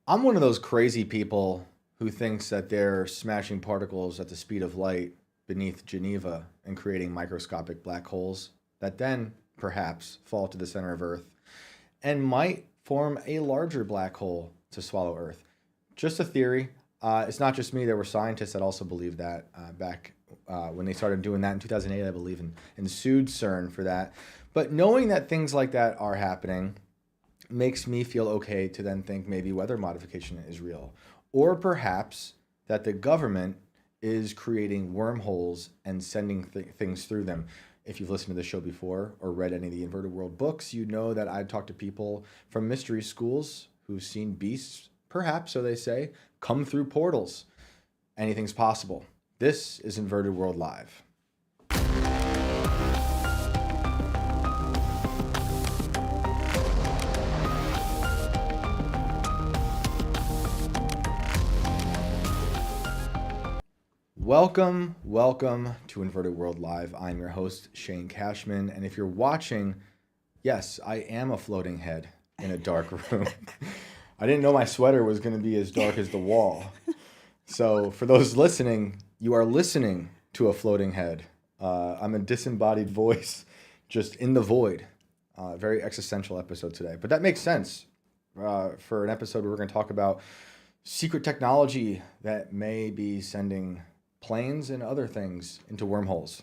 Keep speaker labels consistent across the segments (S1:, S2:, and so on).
S1: I'm one of those crazy people who thinks that they're smashing particles at the speed of light beneath Geneva and creating microscopic black holes that then perhaps fall to the center of Earth and might form a larger black hole to swallow Earth. Just a theory. It's not just me. There were scientists that also believed that back when they started doing that in 2008, I believe, and sued CERN for that. But knowing that things like that are happening makes me feel okay to then think maybe weather modification is real. Or perhaps that the government is creating wormholes and sending things through them. If you've listened to the show before or read any of the Inverted World books, you know that I've talked to people from mystery schools who've seen beasts, perhaps, so they say, come through portals. Anything's possible. This is Inverted World Live. Welcome to Inverted World Live. I'm your host, Shane Cashman, and if you're watching, yes, I am a floating head in a dark room. I didn't know my sweater was going to be as dark as the wall. So for those listening, you are listening to a floating head. I'm a disembodied voice just in the void. Very existential episode today. But that makes sense for an episode where we're going to talk about secret technology that may be sending planes and other things into wormholes.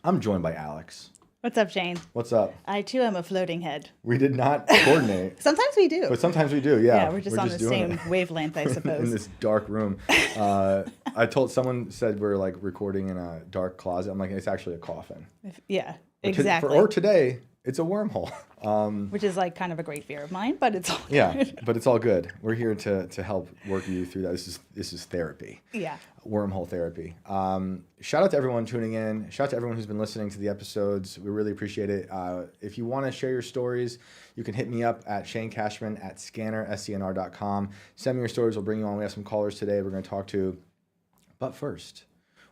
S1: I'm joined by Alex.
S2: What's up, Shane?
S1: What's up?
S2: I, too, am a floating head.
S1: We did not coordinate.
S2: Sometimes we do.
S1: But sometimes we do, yeah.
S2: Yeah, we're just on the same wavelength, I suppose.
S1: In this dark room. Someone said we're like recording in a dark closet. I'm like, it's actually a coffin.
S2: Yeah, exactly.
S1: Or today, it's a wormhole.
S2: Which is like kind of a great fear of mine, but it's all good.
S1: Yeah, but it's all good. We're here to help work you through that. This is therapy.
S2: Yeah.
S1: Wormhole therapy. Shout out to everyone tuning in. Shout out to everyone who's been listening to the episodes. We really appreciate it. If you want to share your stories, you can hit me up at Shane Cashman at scannr.com. Send me your stories. We'll bring you on. We have some callers today we're going to talk to. But first,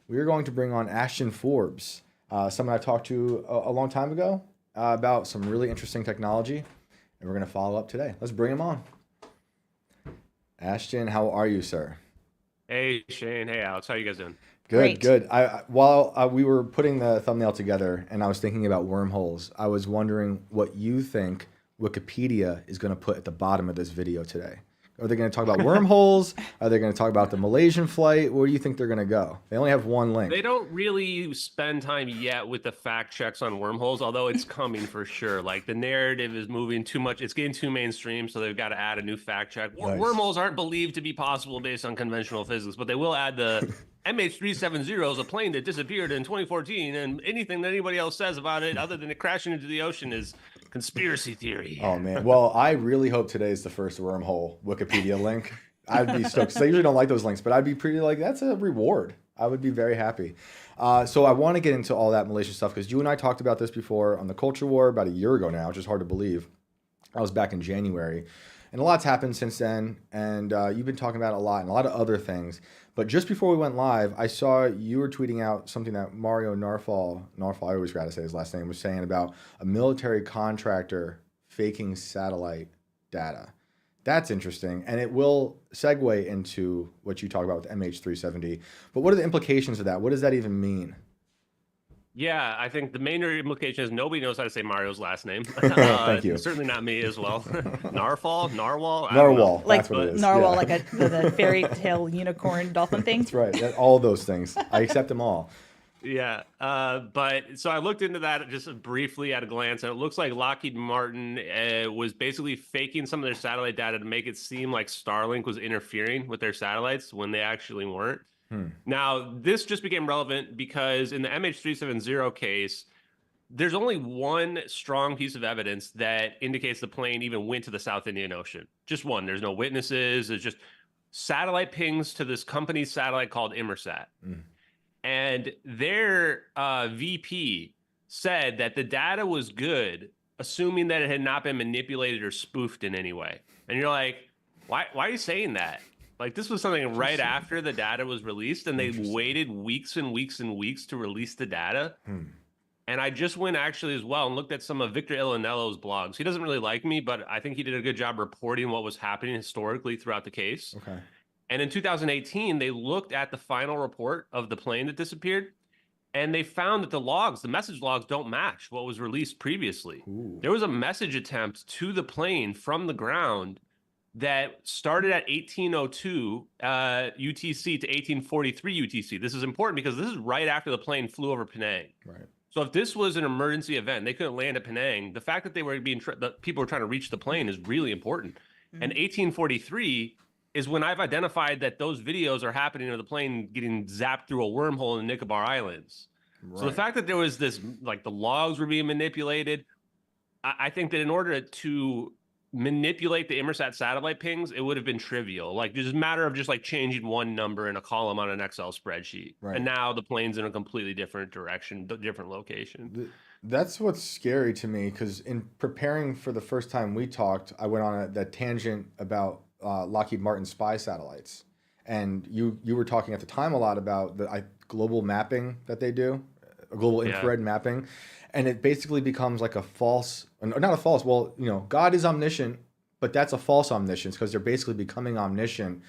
S1: we are going to bring on Ashton Forbes, someone I talked to a long time ago about some really interesting technology, and we're going to follow up today. Let's bring him on. Ashton, how are you, sir?
S3: Hey, Shane. Hey, Alex. How you guys doing?
S1: Good, good. While we were putting the thumbnail together and I was thinking about wormholes, I was wondering what you think Wikipedia is going to put at the bottom of this video today. Are they going to talk about wormholes? Are they going to talk about the Malaysian flight? Where do you think they're going to go? They only have one link.
S3: They don't really spend time yet with the fact checks on wormholes, although it's coming for sure. Like the narrative is moving too much. It's getting too mainstream, so they've got to add a new fact check. Nice. Wormholes aren't believed to be possible based on conventional physics, but they will add the MH370 is a plane that disappeared in 2014, and anything that anybody else says about it other than it crashing into the ocean is conspiracy theory.
S1: Oh, man. Well, I really hope today is the first wormhole Wikipedia link. I'd be stoked. So I usually don't like those links, but I'd be pretty like, that's a reward. I would be very happy. So I want to get into all that Malaysian stuff because you and I talked about this before on the Culture War about a year ago now, which is hard to believe. I was back in January. And a lot's happened since then, and you've been talking about it a lot and a lot of other things. But just before we went live, I saw you were tweeting out something that Mario Narfal, I always forgot to say his last name, was saying about a military contractor faking satellite data. That's interesting, and it will segue into what you talk about with MH370. But what are the implications of that? What does that even mean?
S3: Yeah, I think the main implication is nobody knows how to say Mario's last name.
S1: Thank you.
S3: Certainly not me as well. Narwhal?
S1: Narwhal,
S2: like
S1: that's what it is.
S2: Narwhal, yeah. Like the fairy tale unicorn dolphin thing.
S1: That's right. All those things. I accept them all.
S3: Yeah, but so I looked into that just briefly at a glance, and it looks like Lockheed Martin was basically faking some of their satellite data to make it seem like Starlink was interfering with their satellites when they actually weren't. Now, this just became relevant because in the MH370 case, there's only one strong piece of evidence that indicates the plane even went to the South Indian Ocean. Just one. There's no witnesses. There's just satellite pings to this company's satellite called Inmarsat. And their VP said that the data was good, assuming that it had not been manipulated or spoofed in any way. And you're like, why are you saying that? Like, this was something right after the data was released, and they waited weeks and weeks and weeks to release the data. And I just went actually as well and looked at some of Victor Ilanello's blogs. He doesn't really like me, but I think he did a good job reporting what was happening historically throughout the case.
S1: Okay.
S3: And in 2018, they looked at the final report of the plane that disappeared, and they found that the message logs don't match what was released previously.
S1: Ooh.
S3: There was a message attempt to the plane from the ground that started at 1802 UTC to 1843 UTC. This is important because this is right after the plane flew over Penang.
S1: Right.
S3: So if this was an emergency event, they couldn't land at Penang. The fact that they were the people were trying to reach the plane is really important. And 1843 is when I've identified that those videos are happening of the plane getting zapped through a wormhole in the Nicobar Islands. Right. So the fact that there was this, like the logs were being manipulated, I think that in order to manipulate the Inmarsat satellite pings, it would have been trivial. Like just a matter of just like changing one number in a column on an Excel spreadsheet. Right. And now the plane's in a completely different direction, different location.
S1: That's what's scary to me, because in preparing for the first time we talked, I went on that tangent about Lockheed Martin spy satellites. And you were talking at the time a lot about the global mapping that they do, global infrared mapping. And it basically becomes like a false, not a false, well, God is omniscient, but that's a false omniscience, because they're basically becoming omniscient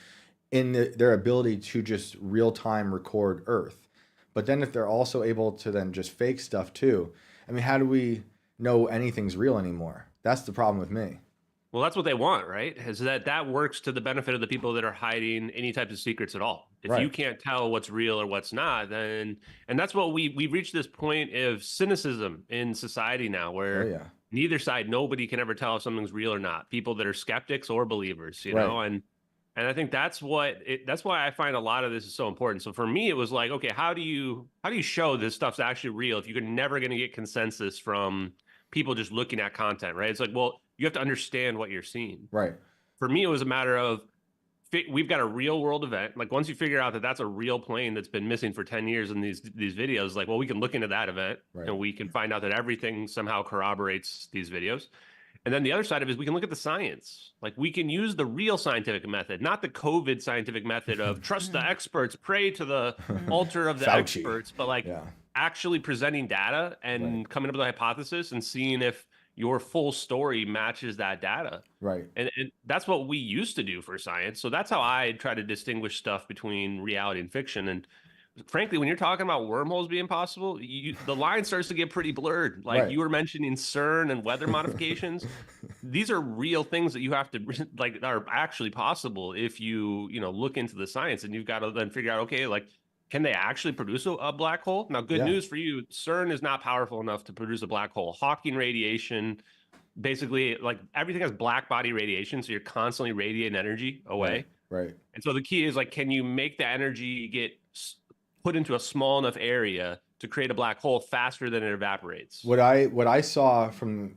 S1: in their ability to just real-time record Earth. But then if they're also able to then just fake stuff too, I mean, how do we know anything's real anymore? That's the problem with me.
S3: Well, that's what they want, right? Is that works to the benefit of the people that are hiding any types of secrets at all. If you can't tell what's real or what's not, then, and that's what we've reached this point of cynicism in society now, where neither side, nobody can ever tell if something's real or not. People that are skeptics or believers, you know, and I think that's why I find a lot of this is so important. So for me, it was like, okay, how do you show this stuff's actually real if you're never going to get consensus from people just looking at content, right? It's like, well, you have to understand what you're seeing.
S1: Right.
S3: For me, it was a matter of, we've got a real world event. Like once you figure out that that's a real plane that's been missing for 10 years in these videos, like, well, we can look into that event and we can find out that everything somehow corroborates these videos. And then the other side of it is we can look at the science. Like we can use the real scientific method, not the COVID scientific method of trust the experts, pray to the altar of the experts, but like actually presenting data and coming up with a hypothesis and seeing if your full story matches that data. Right. And that's what we used to do for science. So that's how I try to distinguish stuff between reality and fiction. And frankly, when you're talking about wormholes being possible, the line starts to get pretty blurred. Like you were mentioning CERN and weather modifications. These are real things that you have to like are actually possible if you look into the science, and you've got to then figure out, okay, like, can they actually produce a black hole? Now, good news for you, CERN is not powerful enough to produce a black hole. Hawking radiation, basically, like everything has black body radiation, so you're constantly radiating energy away. Right. And so the key is like, can you make the energy get put into a small enough area to create a black hole faster than it evaporates? What
S1: I saw from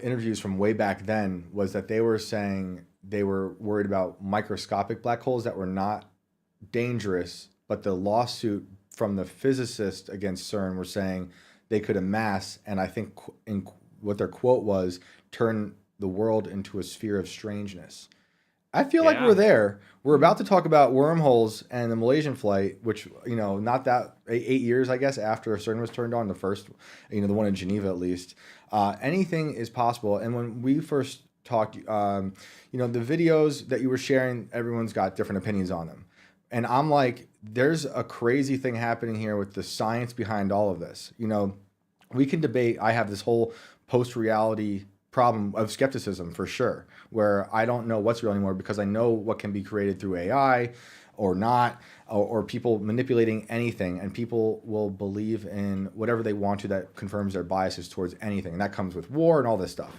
S1: interviews from way back then was that they were saying they were worried about microscopic black holes that were not dangerous, but the lawsuit from the physicist against CERN were saying they could amass, and I think in what their quote was, turn the world into a sphere of strangeness. I feel like we're there. We're about to talk about wormholes and the Malaysian flight, which, not that 8 years, I guess, after CERN was turned on, the first, the one in Geneva at least. Anything is possible. And when we first talked, the videos that you were sharing, everyone's got different opinions on them. And I'm like, there's a crazy thing happening here with the science behind all of this. We can debate. I have this whole post-reality problem of skepticism for sure, where I don't know what's real anymore because I know what can be created through AI or not, or people manipulating anything, and people will believe in whatever they want to that confirms their biases towards anything. And that comes with war and all this stuff.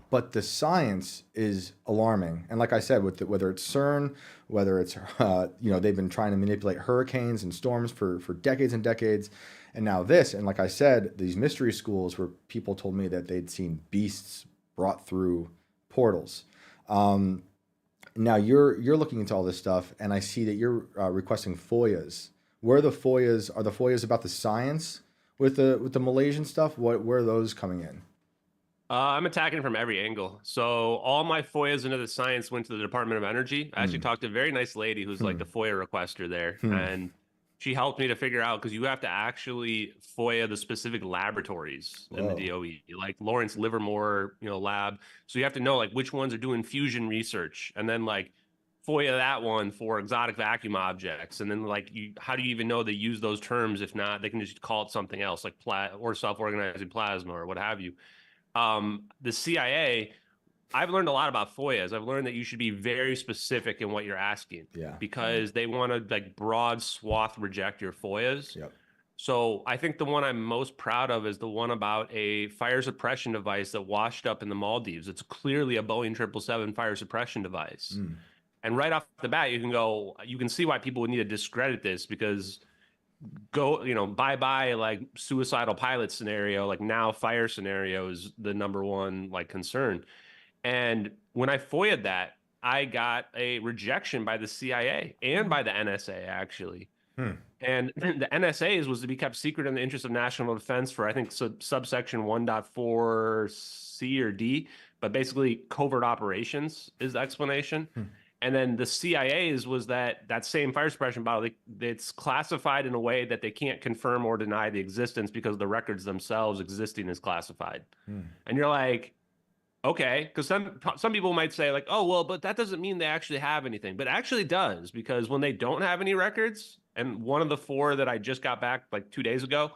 S1: But the science is alarming. And like I said, whether it's CERN, whether it's, they've been trying to manipulate hurricanes and storms for decades and decades. And now this, and like I said, these mystery schools where people told me that they'd seen beasts brought through portals. Now you're looking into all this stuff, and I see that you're requesting FOIAs. Where are the FOIAs? Are the FOIAs about the science with the Malaysian stuff? Where are those coming in?
S3: I'm attacking from every angle. So all my FOIAs into the science went to the Department of Energy. I actually talked to a very nice lady who's like the FOIA requester there. And She helped me to figure out, because you have to actually FOIA the specific laboratories in the DOE, like Lawrence Livermore, lab. So you have to know like which ones are doing fusion research, and then like FOIA that one for exotic vacuum objects. And then like how do you even know they use those terms? If not, they can just call it something else, like or self-organizing plasma or what have you. The CIA, I've learned a lot about FOIAs. I've learned that you should be very specific in what you're asking.
S1: Yeah.
S3: Because they want to like broad swath reject your FOIAs.
S1: Yep.
S3: So I think the one I'm most proud of is the one about a fire suppression device that washed up in the Maldives. It's clearly a Boeing 777 fire suppression device. And right off the bat, you can see why people would need to discredit this, because bye-bye like suicidal pilot scenario, like now fire scenario is the number one like concern. And when I FOIA'd that, I got a rejection by the CIA and by the NSA, actually. And the NSA's was to be kept secret in the interest of national defense for, I think, subsection 1.4C or D, but basically covert operations is the explanation. And then the CIA's was that same fire suppression bottle, it's classified in a way that they can't confirm or deny the existence because the records themselves existing is classified. And you're like, okay, because some people might say like, oh, well, but that doesn't mean they actually have anything. But it actually does, because when they don't have any records, and one of the 4 that I just got back like 2 days ago,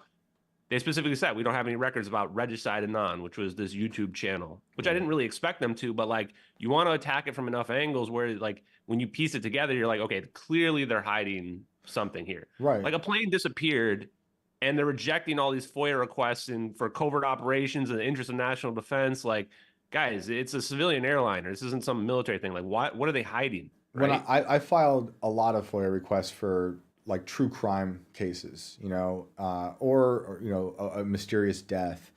S3: they specifically said we don't have any records about Regicide Anon, which was this YouTube channel, which I didn't really expect them to, but like you want to attack it from enough angles where like when you piece it together, you're like, okay, clearly they're hiding something here.
S1: Right.
S3: Like a plane disappeared and they're rejecting all these FOIA requests for covert operations in the interest of national defense. Like, guys, it's a civilian airliner. This isn't some military thing. Like, what are they hiding? Right?
S1: When I filed a lot of FOIA requests for like true crime cases, or a mysterious death,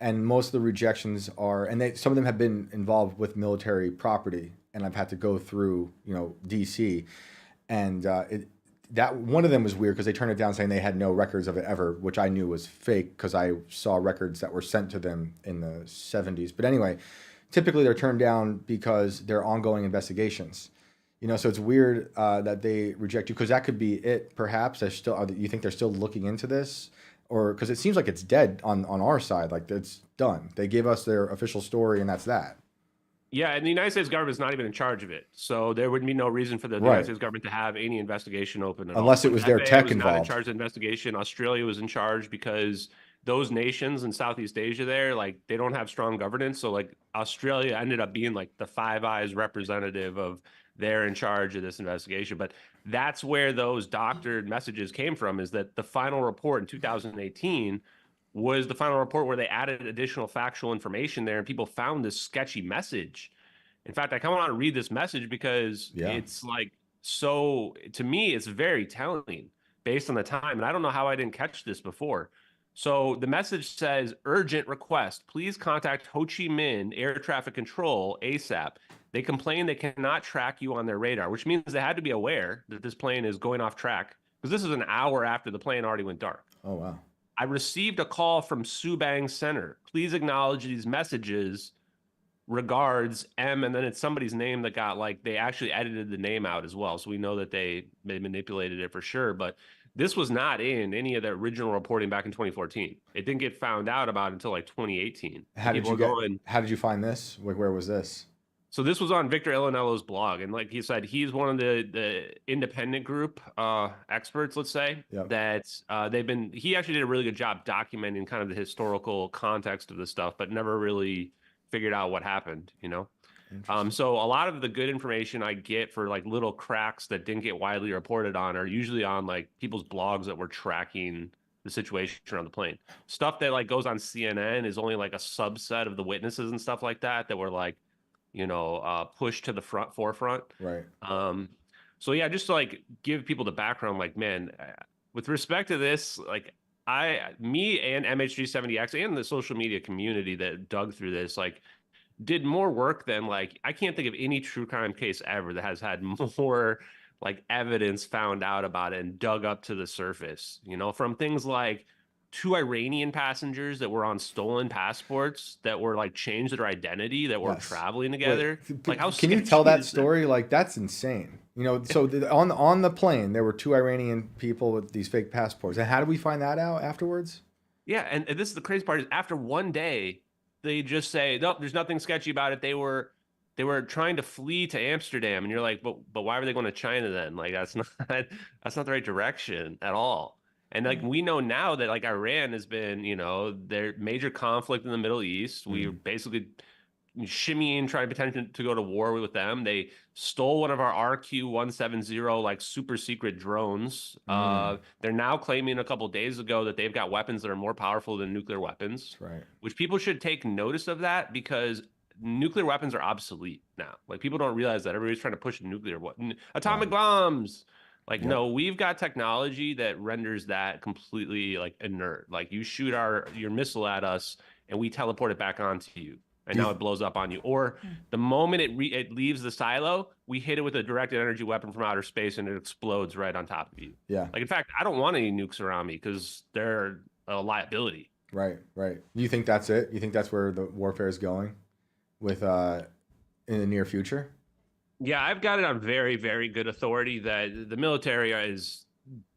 S1: and most of the rejections are, and some of them have been involved with military property, and I've had to go through, DC, and that one of them was weird because they turned it down saying they had no records of it ever, which I knew was fake because I saw records that were sent to them in the 70s. But anyway, typically they're turned down because they're ongoing investigations. So it's weird that they reject you, because that could be it. Perhaps you think they're still looking into this, or because it seems like it's dead on our side, like it's done. They gave us their official story, and that's that.
S3: Yeah, and the United States government is not even in charge of it, so there would be no reason for the United States government to have any investigation open at
S1: unless
S3: all.
S1: it was their tech
S3: was
S1: involved.
S3: Not in charge of the investigation. Australia was in charge because those nations in Southeast Asia there, like they don't have strong governance. So like Australia ended up being like the Five Eyes representative of they're in charge of this investigation. But that's where those doctored messages came from, is that the final report in 2018 was the final report where they added additional factual information there, and people found this sketchy message. In fact, I kind of want to read this message because it's like, so to me, it's very telling based on the time. And I don't know how I didn't catch this before. So the message says, urgent request, please contact Ho Chi Minh Air Traffic Control ASAP. They complain they cannot track you on their radar, which means they had to be aware that this plane is going off track, because this is an hour after the plane already went dark.
S1: Oh, wow.
S3: I received a call from Subang Center. Please acknowledge these messages. Regards, M, and then it's somebody's name that got, like, they actually edited the name out as well. So we know that they manipulated it for sure. But this was not in any of the original reporting back in 2014. It didn't get found out about until like 2018.
S1: How did you find this? Like, where was this?
S3: So this was on Victor Ilanello's blog, and like he said, he's one of the independent group experts, let's say, that he actually did a really good job documenting kind of the historical context of this stuff, but never really figured out what happened, So a lot of the good information I get for like little cracks that didn't get widely reported on are usually on like people's blogs that were tracking the situation around the plane. Stuff that like goes on CNN is only like a subset of the witnesses and stuff like that were like, pushed to the forefront.
S1: Right.
S3: So yeah, just to like give people the background, like, man, with respect to this, like me and MH370X and the social media community that dug through this, like, did more work than, like, I can't think of any true crime case ever that has had more like evidence found out about it and dug up to the surface, from things like 2 Iranian passengers that were on stolen passports that were like changed their identity that were
S1: Yes.
S3: traveling together. Like, how
S1: can you
S3: sketchy
S1: tell that
S3: is
S1: story? Like, that's insane. You know, so on the plane there were 2 Iranian people with these fake passports. And how did we find that out afterwards?
S3: Yeah, and this is the crazy part is after one day, they just say, nope, there's nothing sketchy about it. They were trying to flee to Amsterdam, and you're like, but why were they going to China then? Like that's not the right direction at all. And like we know now that like Iran has been, you know, their major conflict in the Middle East. We were basically shimmying, trying to pretend to go to war with them. They stole one of our RQ-170 like super secret drones. They're now claiming a couple days ago that they've got weapons that are more powerful than nuclear weapons.
S1: That's right.
S3: Which people should take notice of that because nuclear weapons are obsolete now. Like people don't realize that everybody's trying to push nuclear atomic bombs. Like, no, we've got technology that renders that completely like inert. Like you shoot your missile at us and we teleport it back onto you. And now it blows up on you. Or the moment it leaves the silo, we hit it with a directed energy weapon from outer space and it explodes right on top of you.
S1: Yeah.
S3: Like, in fact, I don't want any nukes around me because they're a liability.
S1: Right. You think that's it? You think that's where the warfare is going with in the near future?
S3: Yeah, I've got it on very, very good authority that the military is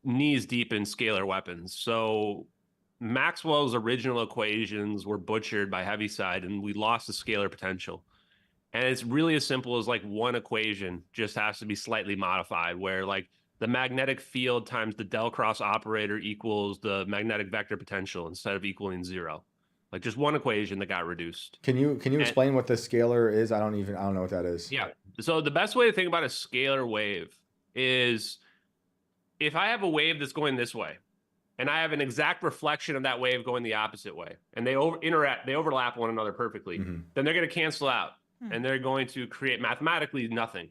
S3: knees deep in scalar weapons. So Maxwell's original equations were butchered by Heaviside and we lost the scalar potential. And it's really as simple as like one equation just has to be slightly modified where like the magnetic field times the del cross operator equals the magnetic vector potential instead of equaling 0. Like just one equation that got reduced.
S1: Can you explain what the scalar is? I don't know what that is.
S3: Yeah. So the best way to think about a scalar wave is if I have a wave that's going this way, and I have an exact reflection of that wave going the opposite way, and they overlap one another perfectly, then they're going to cancel out, and they're going to create mathematically nothing.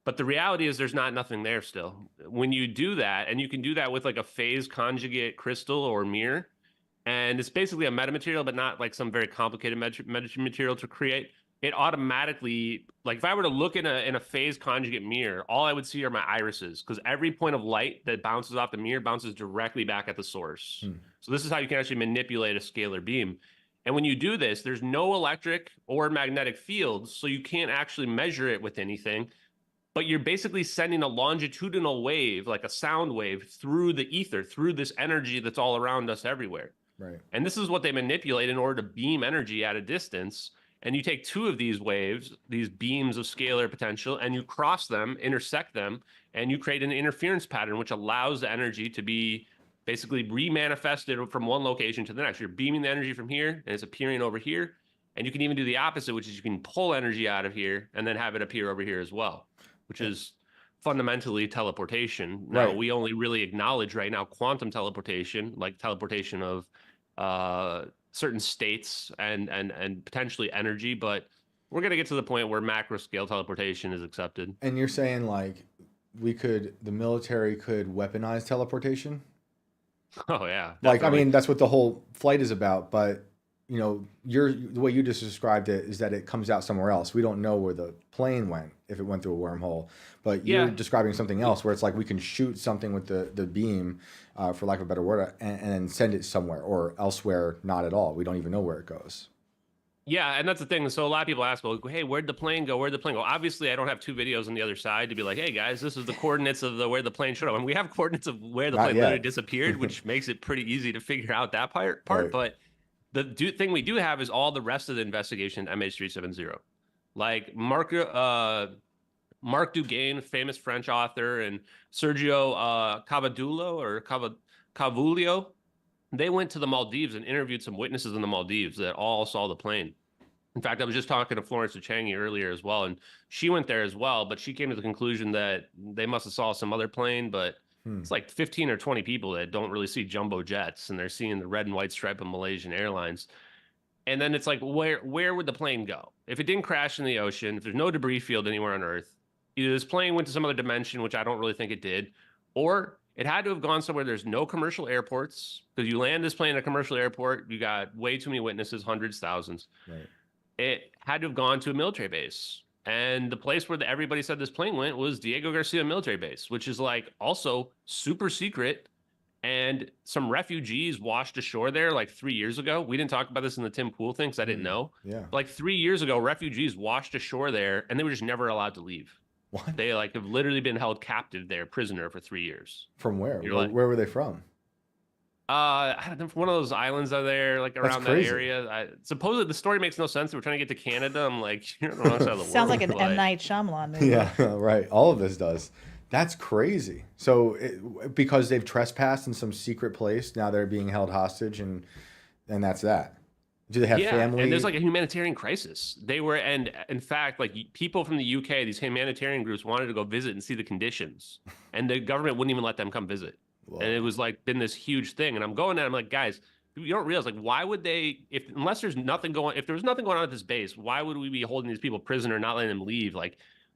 S3: But the reality is there's not nothing there still. When you do that, and you can do that with like a phase conjugate crystal or mirror, and it's basically a metamaterial, but not like some very complicated material to create. It automatically, like if I were to look in a phase conjugate mirror, all I would see are my irises because every point of light that bounces off the mirror bounces directly back at the source. So this is how you can actually manipulate a scalar beam. And when you do this, there's no electric or magnetic fields, so you can't actually measure it with anything, but you're basically sending a longitudinal wave, like a sound wave, through the ether, through this energy that's all around us everywhere.
S1: Right.
S3: And this is what they manipulate in order to beam energy at a distance. And you take 2 of these waves, these beams of scalar potential, and you cross them, intersect them, and you create an interference pattern, which allows the energy to be basically remanifested from one location to the next. You're beaming the energy from here, and it's appearing over here. And you can even do the opposite, which is you can pull energy out of here and then have it appear over here as well, which is fundamentally teleportation. Now, we only really acknowledge right now quantum teleportation, like teleportation of certain states and potentially energy, but we're going to get to the point where macro scale teleportation is accepted.
S1: And you're saying like the military could weaponize teleportation?
S3: Oh yeah.
S1: Like, I mean, that's what the whole flight is about, but you know, the way you just described it is that it comes out somewhere else. We don't know where the plane went, if it went through a wormhole, but you're describing something else where it's like we can shoot something with the beam, for lack of a better word, and send it somewhere or elsewhere, not at all. We don't even know where it goes.
S3: Yeah, and that's the thing. So a lot of people ask, well, hey, where'd the plane go? Where'd the plane go? Obviously, I don't have 2 videos on the other side to be like, hey, guys, this is the coordinates of where the plane showed up. And we have coordinates of where the plane literally disappeared, which makes it pretty easy to figure out that part. Right. But the thing we do have is all the rest of the investigation MH370. Like Marc Duguay, famous French author, and Sergio Cavulio, they went to the Maldives and interviewed some witnesses in the Maldives that all saw the plane. In fact, I was just talking to Florence Duchangi earlier as well, and she went there as well, but she came to the conclusion that they must have saw some other plane, but it's like 15 or 20 people that don't really see jumbo jets, and they're seeing the red and white stripe of Malaysian Airlines. And then it's like, where would the plane go? If it didn't crash in the ocean, if there's no debris field anywhere on Earth, either this plane went to some other dimension, which I don't really think it did, or it had to have gone somewhere there's no commercial airports, because you land this plane at a commercial airport, you got way too many witnesses, hundreds, thousands. Right. It had to have gone to a military base. And the place where everybody said this plane went was Diego Garcia military base, which is like also super secret. And some refugees washed ashore there like 3 years ago. We didn't talk about this in the Tim Pool thing because I didn't know.
S1: Yeah.
S3: But like 3 years ago, refugees washed ashore there and they were just never allowed to leave.
S1: What?
S3: They like have literally been held captive there, prisoner for 3 years.
S1: From where?
S3: You're like,
S1: where were they from?
S3: I don't know, one of those islands out there, like around that
S1: crazy.
S3: area. Supposedly the story makes no sense. We're trying to get to Canada. I'm like, you're on the wrong side of the world.
S2: Sounds like an
S3: but-
S2: M. Night Shyamalan movie.
S1: Yeah, right. All of this does. That's crazy. So because they've trespassed in some secret place, now they're being held hostage, and that's that. Do they have family?
S3: And there's like a humanitarian crisis. They were, and in fact, like people from the UK, these humanitarian groups wanted to go visit and see the conditions, and the government wouldn't even let them come visit.
S1: Whoa.
S3: And it was like been this huge thing. And I'm going there, I'm like, guys, you don't realize, like, why would they, unless there's nothing going, if there was nothing going on at this base, why would we be holding these people prisoner, not letting them leave? Like,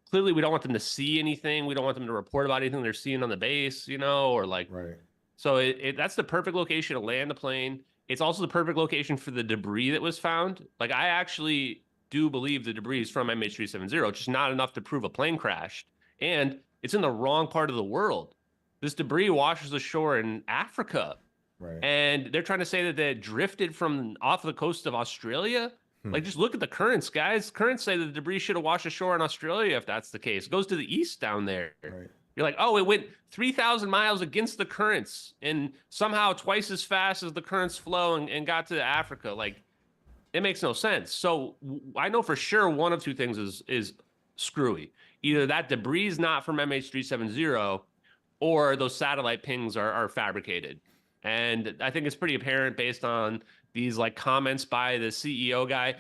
S3: clearly we don't want them to see anything. We don't want them to report about anything they're seeing on the base, you know, or like,
S1: right.
S3: So that's the perfect location to land a plane. It's also the perfect location for the debris that was found. Like, I actually do believe the debris is from MH370, which is not enough to prove a plane crashed. And it's in the wrong part of the world. This debris washes ashore in Africa.
S1: Right.
S3: And they're trying to say that they drifted from off the coast of Australia. Like, just look at the currents, guys. Currents say that the debris should have washed ashore in Australia if that's the case. It goes to the east down there.
S1: Right.
S3: You're like, oh, it went 3,000 miles against the currents and somehow twice as fast as the currents flow and got to Africa. Like, it makes no sense. So I know for sure one of two things is screwy. Either that debris is not from MH370 or those satellite pings are fabricated. And I think it's pretty apparent based on these like comments by the CEO guy.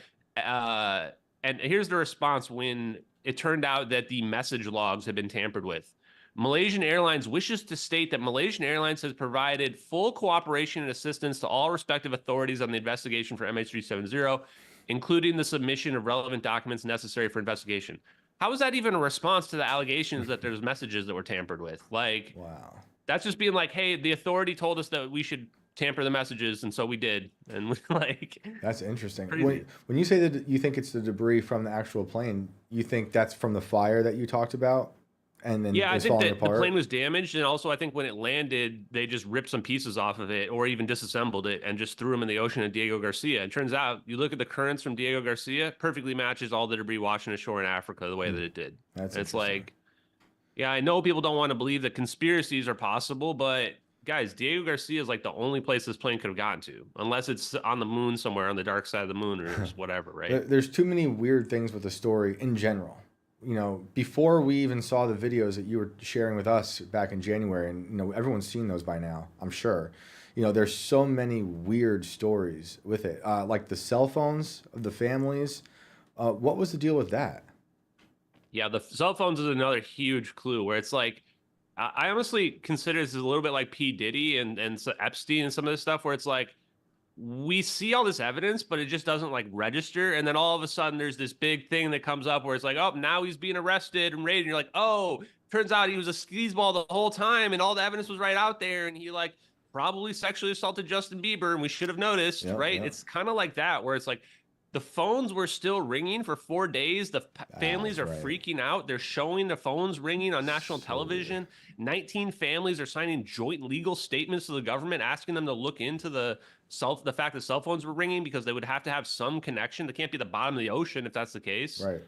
S3: And here's the response when it turned out that the message logs had been tampered with. Malaysian Airlines wishes to state that Malaysian Airlines has provided full cooperation and assistance to all respective authorities on the investigation for MH370, including the submission of relevant documents necessary for investigation. How is that even a response to the allegations that there's messages that were tampered with? Like,
S1: wow.
S3: That's just being like, hey, the authority told us that we should tamper the messages, and so we did. And we like,
S1: that's interesting.
S3: Crazy.
S1: When you say that you think it's the debris from the actual plane, you think that's from the fire that you talked about? And then
S3: yeah, I
S1: it's
S3: think
S1: falling
S3: that
S1: apart?
S3: the plane was damaged, and also I think when it landed, they just ripped some pieces off of it, or even disassembled it and just threw them in the ocean at Diego Garcia. And turns out, you look at the currents from Diego Garcia, perfectly matches all the debris washing ashore in Africa the way that it did.
S1: That's
S3: it's
S1: interesting.
S3: like, yeah, I know people don't want to believe that conspiracies are possible, but guys, Diego Garcia is like the only place this plane could have gotten to, unless it's on the moon somewhere on the dark side of the moon or just whatever, right?
S1: There's too many weird things with the story in general. You know, before we even saw the videos that you were sharing with us back in January, and, you know, everyone's seen those by now, I'm sure. You know, there's so many weird stories with it. Like the cell phones of the families. What was the deal with that?
S3: Yeah, the cell phones is another huge clue where it's like, I honestly consider this a little bit like P. Diddy and Epstein and some of this stuff where it's like, we see all this evidence, but it just doesn't like register. And then all of a sudden there's this big thing that comes up where it's like, oh, now he's being arrested and raided. And you're like, oh, turns out he was a sleazeball the whole time and all the evidence was right out there. And he like probably sexually assaulted Justin Bieber and we should have noticed, right? Yep. It's kind of like that where it's like the phones were still ringing for 4 days. The families are freaking out. They're showing the phones ringing on national television. 19 families are signing joint legal statements to the government asking them to look into the fact that cell phones were ringing because they would have to have some connection. They can't be at the bottom of the ocean if that's the case.
S1: Right.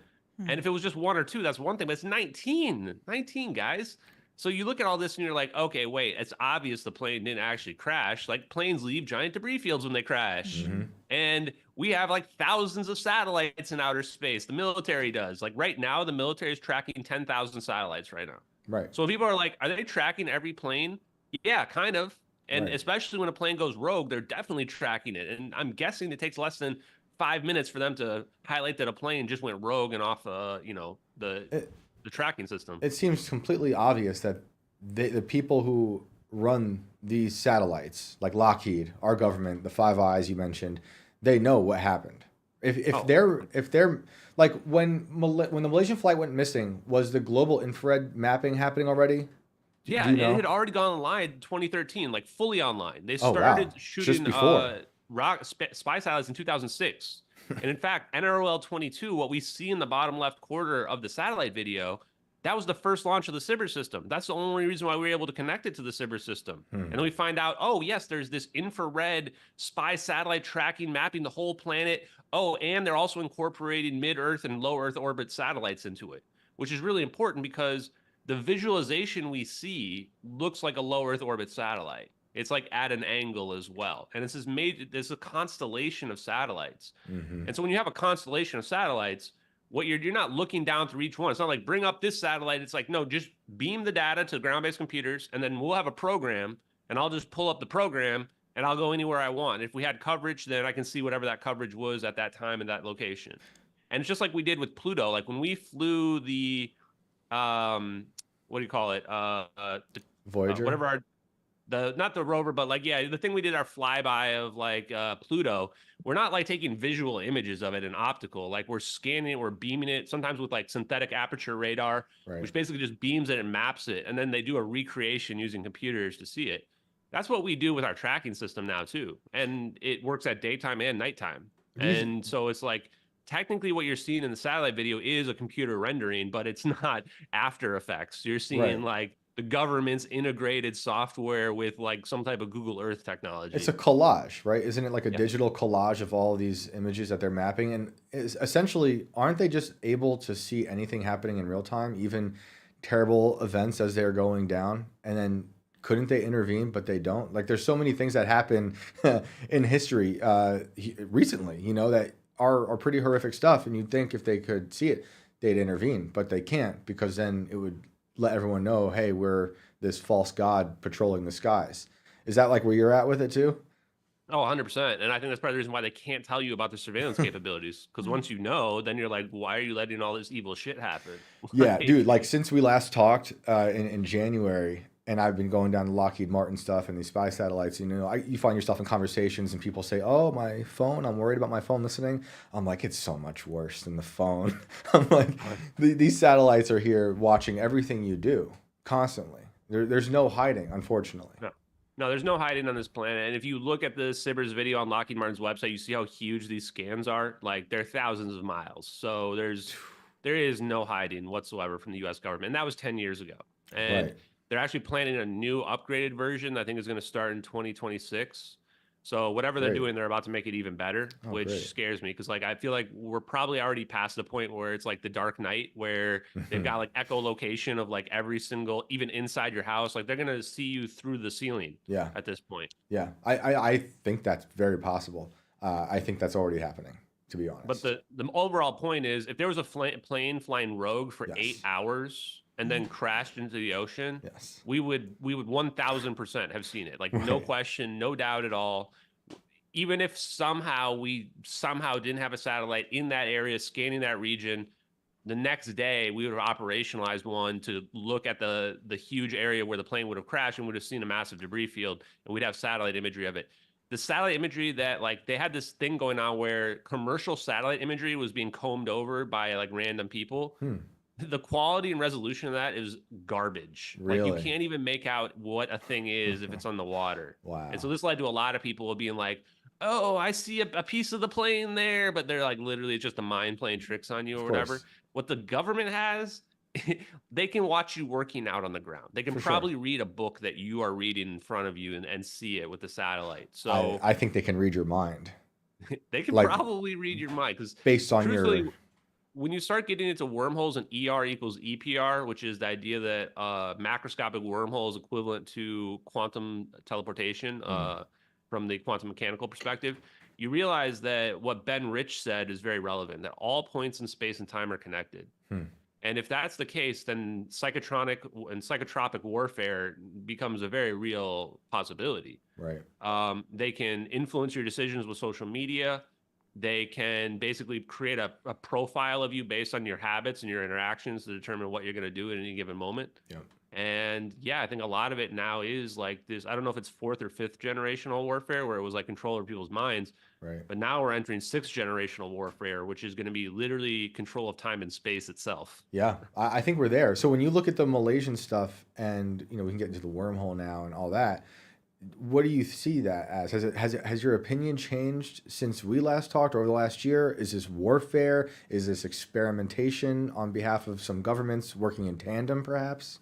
S3: And if it was just one or two, that's one thing, but it's 19 guys. So you look at all this and you're like, okay, wait, it's obvious the plane didn't actually crash. Like planes leave giant debris fields when they crash. Mm-hmm. And we have like thousands of satellites in outer space. The military does. Like right now, the military is tracking 10,000 satellites right now.
S1: Right.
S3: So people are like, are they tracking every plane? Yeah, kind of. And especially when a plane goes rogue, they're definitely tracking it. And I'm guessing it takes less than 5 minutes for them to highlight that a plane just went rogue and off, the tracking system.
S1: It seems completely obvious that the people who run these satellites, like Lockheed, our government, the Five Eyes you mentioned, they know what happened. If they're like when the Malaysian flight went missing, was the global infrared mapping happening already?
S3: Yeah, it had already gone online in 2013, like fully online. They started shooting spy satellites in 2006. And in fact, NROL 22, what we see in the bottom left quarter of the satellite video, That was the first launch of the Sibber system. That's the only reason why we were able to connect it to the Sibber system. And then we find out, oh, yes, there's this infrared spy satellite tracking, mapping the whole planet. Oh, and they're also incorporating mid-Earth and low Earth orbit satellites into it, which is really important because the visualization we see looks like a low Earth orbit satellite. It's like at an angle as well. And there's a constellation of satellites. And so when you have a constellation of satellites, you're not looking down through each one. It's not like bring up this satellite. It's like, no, just beam the data to ground-based computers, and then we'll have a program, and I'll just pull up the program, and I'll go anywhere I want. If we had coverage, then I can see whatever that coverage was at that time in that location. And it's just like we did with Pluto. Like when we flew the, what do you call it?
S1: Voyager?
S3: Not the rover, but like, yeah, the thing we did our flyby of like Pluto, we're not like taking visual images of it in optical. Like we're scanning it, we're beaming it, sometimes with like synthetic aperture radar, which basically just beams it and maps it. And then they do a recreation using computers to see it. That's what we do with our tracking system now too. And it works at daytime and nighttime. And so it's like, technically what you're seeing in the satellite video is a computer rendering, but it's not After Effects. You're seeing like the government's integrated software with like some type of Google Earth technology.
S1: It's a collage, right? Isn't it like a digital collage of all these images that they're mapping? And essentially, aren't they just able to see anything happening in real time, even terrible events as they're going down? And then couldn't they intervene, but they don't? Like there's so many things that happen in history recently, you know, that are pretty horrific stuff. And you'd think if they could see it, they'd intervene, but they can't, because then it would let everyone know, hey, we're this false god patrolling the skies. Is that like where you're at with it too?
S3: Oh, 100%. And I think that's part of the reason why they can't tell you about the surveillance capabilities. Because once you know, then you're like, why are you letting all this evil shit happen?
S1: Yeah, dude, like since we last talked in January, and I've been going down to Lockheed Martin stuff and these spy satellites, you know, you find yourself in conversations and people say, oh, my phone, I'm worried about my phone listening. I'm like, it's so much worse than the phone. I'm like, these satellites are here watching everything you do constantly. There's no hiding, unfortunately.
S3: No, there's no hiding on this planet. And if you look at the Sibbers video on Lockheed Martin's website, you see how huge these scans are. Like they're thousands of miles. So there is no hiding whatsoever from the U.S. government. And that was 10 years ago. And they're actually planning a new upgraded version. I think is going to start in 2026. So whatever they're doing, they're about to make it even better, which scares me because like I feel like we're probably already past the point where it's like the Dark Knight, where they've got like echolocation of like every single, even inside your house. Like they're going to see you through the ceiling. Yeah. At this point.
S1: Yeah, I think that's very possible. I think that's already happening, to be honest.
S3: But the overall point is, if there was a plane flying rogue for 8 hours and then crashed into the ocean, we would 1000% have seen it. Like no question, no doubt at all. Even if we somehow didn't have a satellite in that area scanning that region, the next day we would have operationalized one to look at the huge area where the plane would have crashed and would have seen a massive debris field, and we'd have satellite imagery of it. The satellite imagery that like they had this thing going on where commercial satellite imagery was being combed over by like random people. The quality and resolution of that is garbage.
S1: Really?
S3: Like you can't even make out what a thing is if it's on the water.
S1: Wow.
S3: And so this led to a lot of people being like, oh, I see a piece of the plane there, but they're like literally just a mind playing tricks on you or whatever. What the government has, they can watch you working out on the ground. They can probably read a book that you are reading in front of you and see it with the satellite. So
S1: I think they can read your mind.
S3: They can probably read your mind because
S1: based on your.
S3: When you start getting into wormholes and ER equals EPR, which is the idea that macroscopic wormhole is equivalent to quantum teleportation from the quantum mechanical perspective, you realize that what Ben Rich said is very relevant, that all points in space and time are connected. And if that's the case, then psychotropic warfare becomes a very real possibility.
S1: Right.
S3: They can influence your decisions with social media. They can basically create a profile of you based on your habits and your interactions to determine what you're going to do at any given moment.
S1: Yeah.
S3: And yeah, I think a lot of it now is like this. I don't know if it's 4th or 5th generational warfare where it was like control over people's minds.
S1: Right.
S3: But now we're entering 6th generational warfare, which is going to be literally control of time and space itself.
S1: Yeah, I think we're there. So when you look at the Malaysian stuff, and you know we can get into the wormhole now and all that, what do you see that as? Has your opinion changed since we last talked over the last year? Is this warfare? Is this experimentation on behalf of some governments working in tandem, perhaps?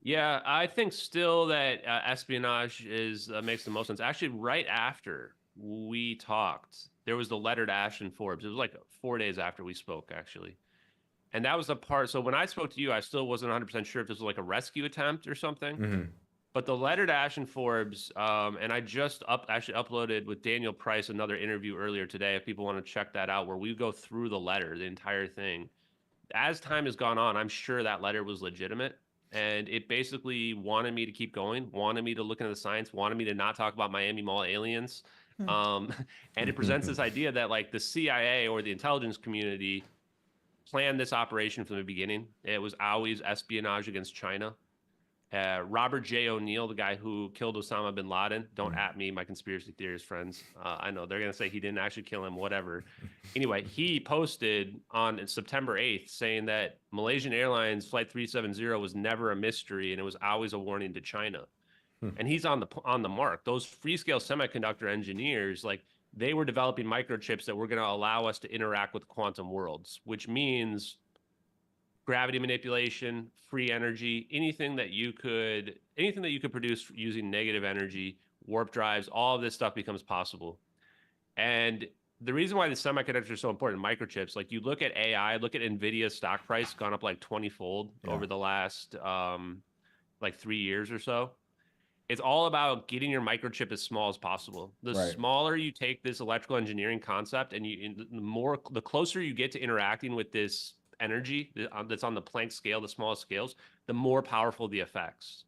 S3: Yeah, I think still that espionage is makes the most sense. Actually, right after we talked, there was the letter to Ashton Forbes. It was like 4 days after we spoke, actually. And that was the part. So when I spoke to you, I still wasn't 100% sure if this was like a rescue attempt or something.
S1: Mm-hmm.
S3: But the letter to Ashton Forbes, and I just actually uploaded with Daniel Price another interview earlier today. If people want to check that out, where we go through the letter, the entire thing. As time has gone on, I'm sure that letter was legitimate. And it basically wanted me to keep going, wanted me to look into the science, wanted me to not talk about Miami Mall aliens. Um, and it presents this idea that like the CIA or the intelligence community planned this operation from the beginning. It was always espionage against China. Robert J. O'Neill, the guy who killed Osama bin Laden, don't at me, my conspiracy theorist friends. I know they're going to say he didn't actually kill him, whatever. Anyway, he posted on September 8th saying that Malaysian Airlines Flight 370 was never a mystery and it was always a warning to China. And he's on the mark. Those Freescale semiconductor engineers, like they were developing microchips that were going to allow us to interact with quantum worlds, which means gravity manipulation, free energy, anything that you could produce using negative energy, warp drives, all of this stuff becomes possible. And the reason why the semiconductors are so important, microchips, like you look at AI, look at Nvidia's stock price gone up like 20-fold over the last like 3 years or so. It's all about getting your microchip as small as possible. The smaller you take this electrical engineering concept, and the closer you get to interacting with this energy that's on the Planck scale, the smallest scales, the more powerful the effects.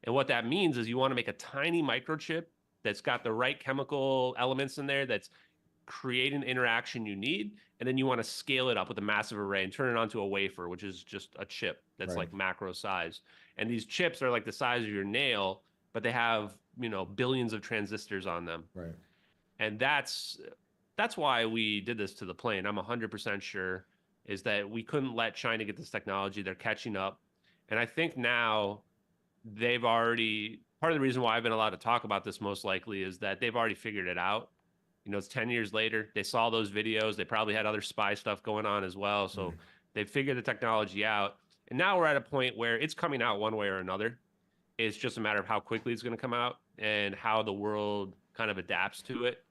S3: And what that means is you want to make a tiny microchip that's got the right chemical elements in there that's creating the interaction you need, and then you want to scale it up with a massive array and turn it onto a wafer, which is just a chip that's like macro size. And these chips are like the size of your nail, but they have, billions of transistors on them.
S1: Right.
S3: And that's why we did this to the plane. I'm 100% sure is that we couldn't let China get this technology. They're catching up. And I think now part of the reason why I've been allowed to talk about this most likely is that they've already figured it out. It's 10 years later. They saw those videos. They probably had other spy stuff going on as well. So they figured the technology out. And now we're at a point where it's coming out one way or another. It's just a matter of how quickly it's going to come out and how the world kind of adapts to it.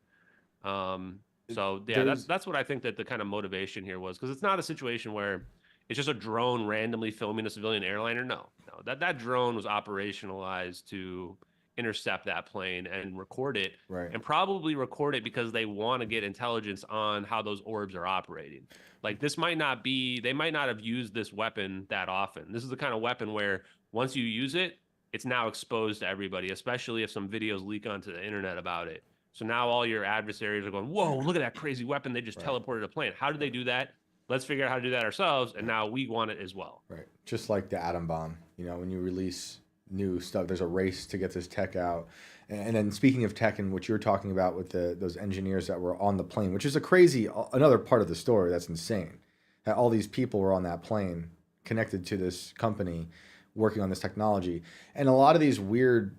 S3: So yeah, that's what I think that the kind of motivation here was, because it's not a situation where it's just a drone randomly filming a civilian airliner. No, that drone was operationalized to intercept that plane and record it, and probably record it because they want to get intelligence on how those orbs are operating. Like they might not have used this weapon that often. This is the kind of weapon where once you use it, it's now exposed to everybody, especially if some videos leak onto the internet about it. So now all your adversaries are going, whoa, look at that crazy weapon. They just teleported a plane. How did they do that? Let's figure out how to do that ourselves. And now we want it as well.
S1: Right. Just like the atom bomb, when you release new stuff, there's a race to get this tech out. And then speaking of tech and what you're talking about with those engineers that were on the plane, which is another part of the story that's insane. That all these people were on that plane connected to this company working on this technology. And a lot of these weird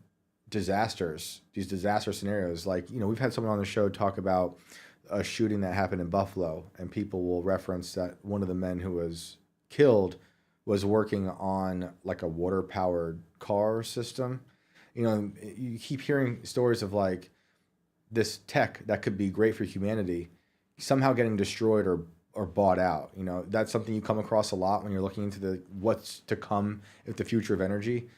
S1: disaster scenarios, like, we've had someone on the show talk about a shooting that happened in Buffalo, and people will reference that one of the men who was killed was working on like a water powered car system. You keep hearing stories of like this tech that could be great for humanity somehow getting destroyed or bought out. That's something you come across a lot when you're looking into what's to come with the future of energy.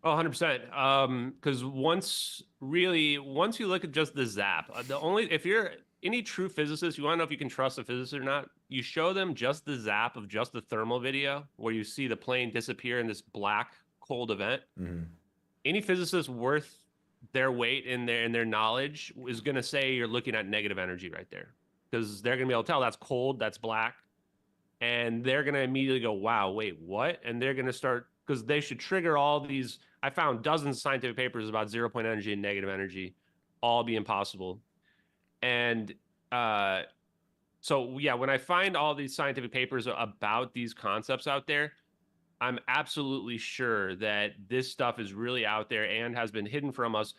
S3: Oh, 100%. Because once you look at just the zap, if you're any true physicist, you want to know if you can trust a physicist or not, you show them just the zap of just the thermal video where you see the plane disappear in this black, cold event. Mm-hmm. Any physicist worth their weight in their knowledge is going to say you're looking at negative energy right there, because they're going to be able to tell that's cold, that's black. And they're going to immediately go, wow, wait, what? And they're going to start, because they should trigger all these. I found dozens of scientific papers about 0-point energy and negative energy, all being possible. And so, yeah, when I find all these scientific papers about these concepts out there, I'm absolutely sure that this stuff is really out there and has been hidden from us.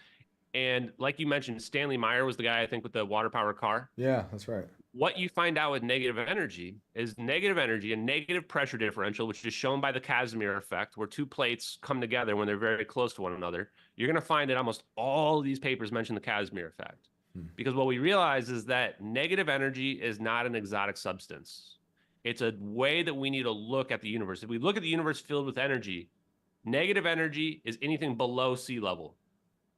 S3: And like you mentioned, Stanley Meyer was the guy, I think, with the water powered car.
S1: Yeah, that's right.
S3: What you find out with negative energy is negative energy and negative pressure differential, which is shown by the Casimir effect, where two plates come together when they're very close to one another. You're going to find that almost all these papers mention the Casimir effect. Because what we realize is that negative energy is not an exotic substance. It's a way that we need to look at the universe. If we look at the universe filled with energy, negative energy is anything below sea level.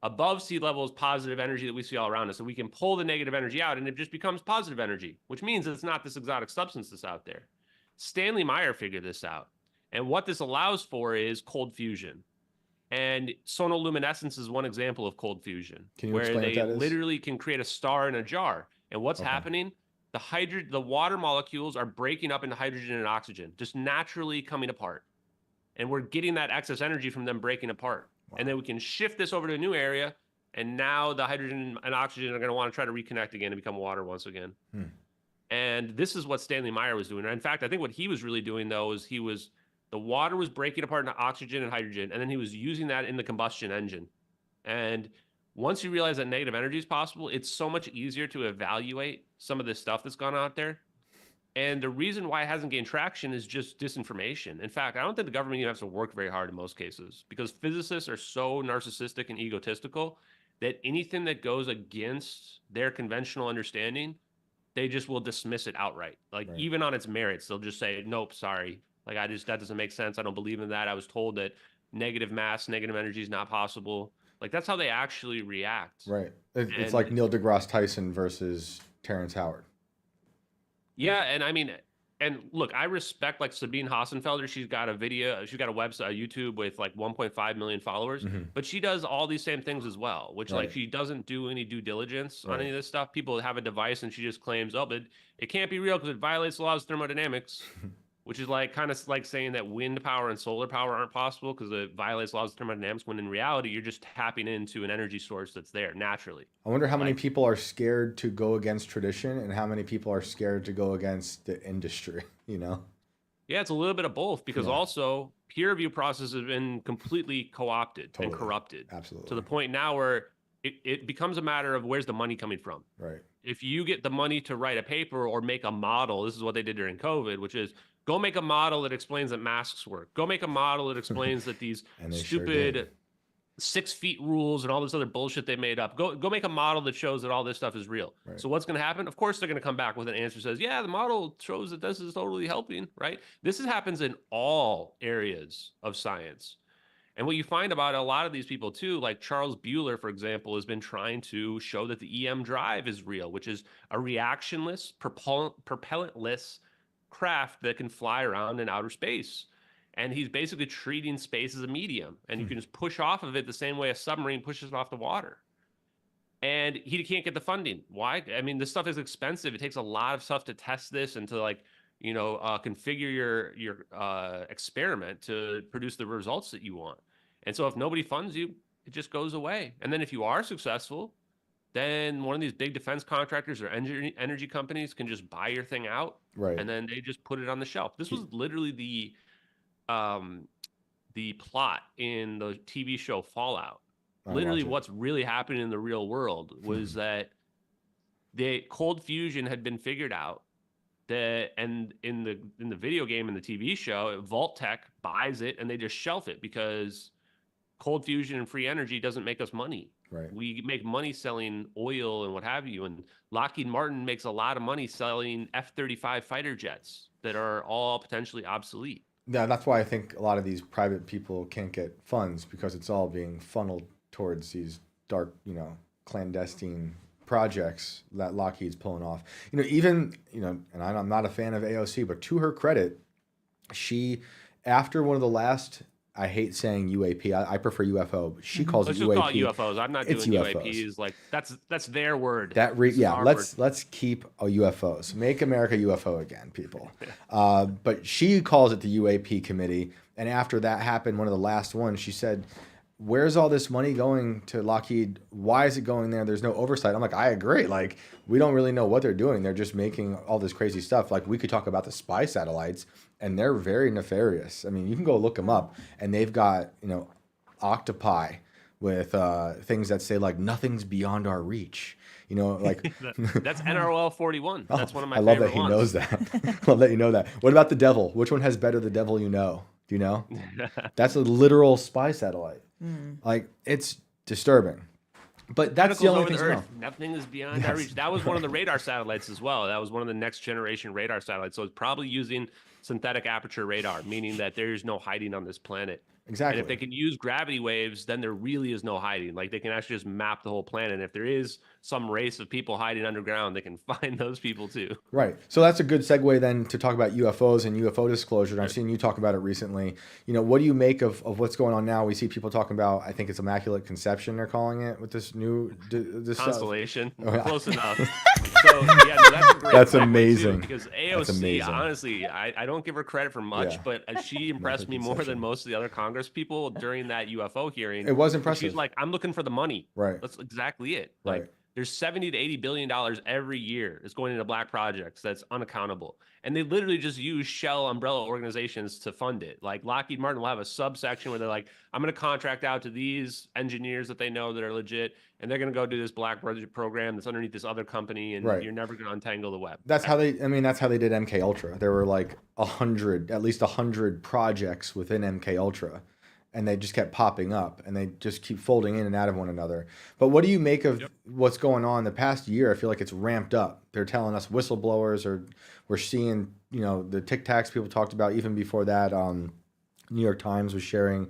S3: Above sea level is positive energy that we see all around us. So we can pull the negative energy out and it just becomes positive energy, which means it's not this exotic substance that's out there. Stanley Meyer figured this out. And what this allows for is cold fusion. And sonoluminescence is one example of cold fusion,
S1: Can you
S3: where
S1: explain
S3: they
S1: what that is?
S3: literally can create a star in a jar. And what's happening? The water molecules are breaking up into hydrogen and oxygen, just naturally coming apart. And we're getting that excess energy from them breaking apart. Wow. And then we can shift this over to a new area. And now the hydrogen and oxygen are going to want to try to reconnect again and become water once again. And this is what Stanley Meyer was doing. In fact, I think what he was really doing, though, is the water was breaking apart into oxygen and hydrogen, and then he was using that in the combustion engine. And once you realize that negative energy is possible, it's so much easier to evaluate some of this stuff that's gone out there. And the reason why it hasn't gained traction is just disinformation. In fact, I don't think the government even has to work very hard in most cases, because physicists are so narcissistic and egotistical that anything that goes against their conventional understanding, they just will dismiss it outright. Like even on its merits, they'll just say, nope, sorry. Like that doesn't make sense. I don't believe in that. I was told that negative mass, negative energy is not possible. Like that's how they actually react.
S1: Right. It's like Neil deGrasse Tyson versus Terrence Howard.
S3: Yeah, and I mean, and look, I respect like Sabine Hassenfelder. She's got a website, a YouTube with like 1.5 million followers, but she does all these same things as well, which like she doesn't do any due diligence on any of this stuff. People have a device and she just claims, oh, but it can't be real because it violates the laws of thermodynamics. Which is like kind of like saying that wind power and solar power aren't possible because it violates laws of thermodynamics, when in reality, you're just tapping into an energy source that's there naturally.
S1: I wonder how many people are scared to go against tradition and how many people are scared to go against the industry, you know?
S3: Yeah, it's a little bit of both, because also peer review process has been completely co-opted and corrupted.
S1: Absolutely.
S3: To the point now where it becomes a matter of where's the money coming from.
S1: Right.
S3: If you get the money to write a paper or make a model, this is what they did during COVID, which is go make a model that explains that masks work. Go make a model that explains that these stupid 6 feet rules and all this other bullshit they made up. Go make a model that shows that all this stuff is real. Right. So what's going to happen? Of course, they're going to come back with an answer that says, yeah, the model shows that this is totally helping, right? This happens in all areas of science. And what you find about a lot of these people too, like Charles Bueller, for example, has been trying to show that the EM drive is real, which is a reactionless, propellantless craft that can fly around in outer space. And he's basically treating space as a medium, and you can just push off of it the same way a submarine pushes off the water. And he can't get the funding. Why? I mean, this stuff is expensive. It takes a lot of stuff to test this and to configure your experiment to produce the results that you want. And so if nobody funds you, it just goes away. And then if you are successful, then one of these big defense contractors or energy companies can just buy your thing out, and then they just put it on the shelf. This was literally the plot in the TV show Fallout. Literally what's really happening in the real world was that the cold fusion had been figured out. And in the video game and the TV show, Vault-Tec buys it and they just shelf it because cold fusion and free energy doesn't make us money.
S1: Right.
S3: We make money selling oil and what have you. And Lockheed Martin makes a lot of money selling F-35 fighter jets that are all potentially obsolete.
S1: Yeah, that's why I think a lot of these private people can't get funds, because it's all being funneled towards these dark, clandestine projects that Lockheed's pulling off. And I'm not a fan of AOC, but to her credit, she, after one of the last, I hate saying UAP, I prefer UFO, but she calls it UAP.
S3: Let's just call it UFOs. I'm not doing UAPs. Like that's their word.
S1: Let's keep UFOs. Make America UFO again, people. But she calls it the UAP committee. And after that happened, one of the last ones, she said, where's all this money going to Lockheed? Why is it going there? There's no oversight. I'm like, I agree. Like, we don't really know what they're doing. They're just making all this crazy stuff. Like, we could talk about the spy satellites, and they're very nefarious. I mean, you can go look them up, and they've got, octopi with things that say, like, nothing's beyond our reach. Like
S3: that's NROL 41. That's one of my
S1: I love
S3: favorite
S1: that he
S3: ones.
S1: knows that. I love that you know that. What about the devil? Which one has better the devil you know? Do you know? That's a literal spy satellite. Like, it's disturbing. But that's the only thing to know.
S3: Nothing is beyond our reach. That was one of the radar satellites as well. That was one of the next generation radar satellites. So it's probably using synthetic aperture radar, meaning that there's no hiding on this planet.
S1: Exactly.
S3: And if they can use gravity waves, then there really is no hiding. Like, they can actually just map the whole planet. And if there is some race of people hiding underground, they can find those people too.
S1: Right. So that's a good segue then to talk about UFOs and UFO disclosure. And I've seen you talk about it recently. What do you make of what's going on now? We see people talking about, I think it's Immaculate Conception, they're calling it, with this new this
S3: constellation.
S1: Oh, yeah.
S3: Close enough. So yeah, no, that's a great.
S1: That's
S3: segue,
S1: amazing.
S3: too, because AOC, honestly, I don't give her credit for much, but she impressed me more than most of the other Congress people during that UFO hearing.
S1: It was impressive.
S3: She's like, I'm looking for the money.
S1: Right.
S3: That's exactly it.
S1: Right.
S3: Like, there's 70 to 80 billion dollars every year is going into black projects that's unaccountable. And they literally just use shell umbrella organizations to fund it. Like, Lockheed Martin will have a subsection where they're like, I'm going to contract out to these engineers that they know that are legit, and they're going to go do this black project program that's underneath this other company, and you're never going to untangle the web.
S1: That's how they did MK Ultra. There were like at least 100 projects within MK Ultra. And they just kept popping up, and they just keep folding in and out of one another. But what do you make of what's going on the past year? I feel like it's ramped up. They're telling us whistleblowers, or we're seeing, the Tic Tacs people talked about even before that. New York Times was sharing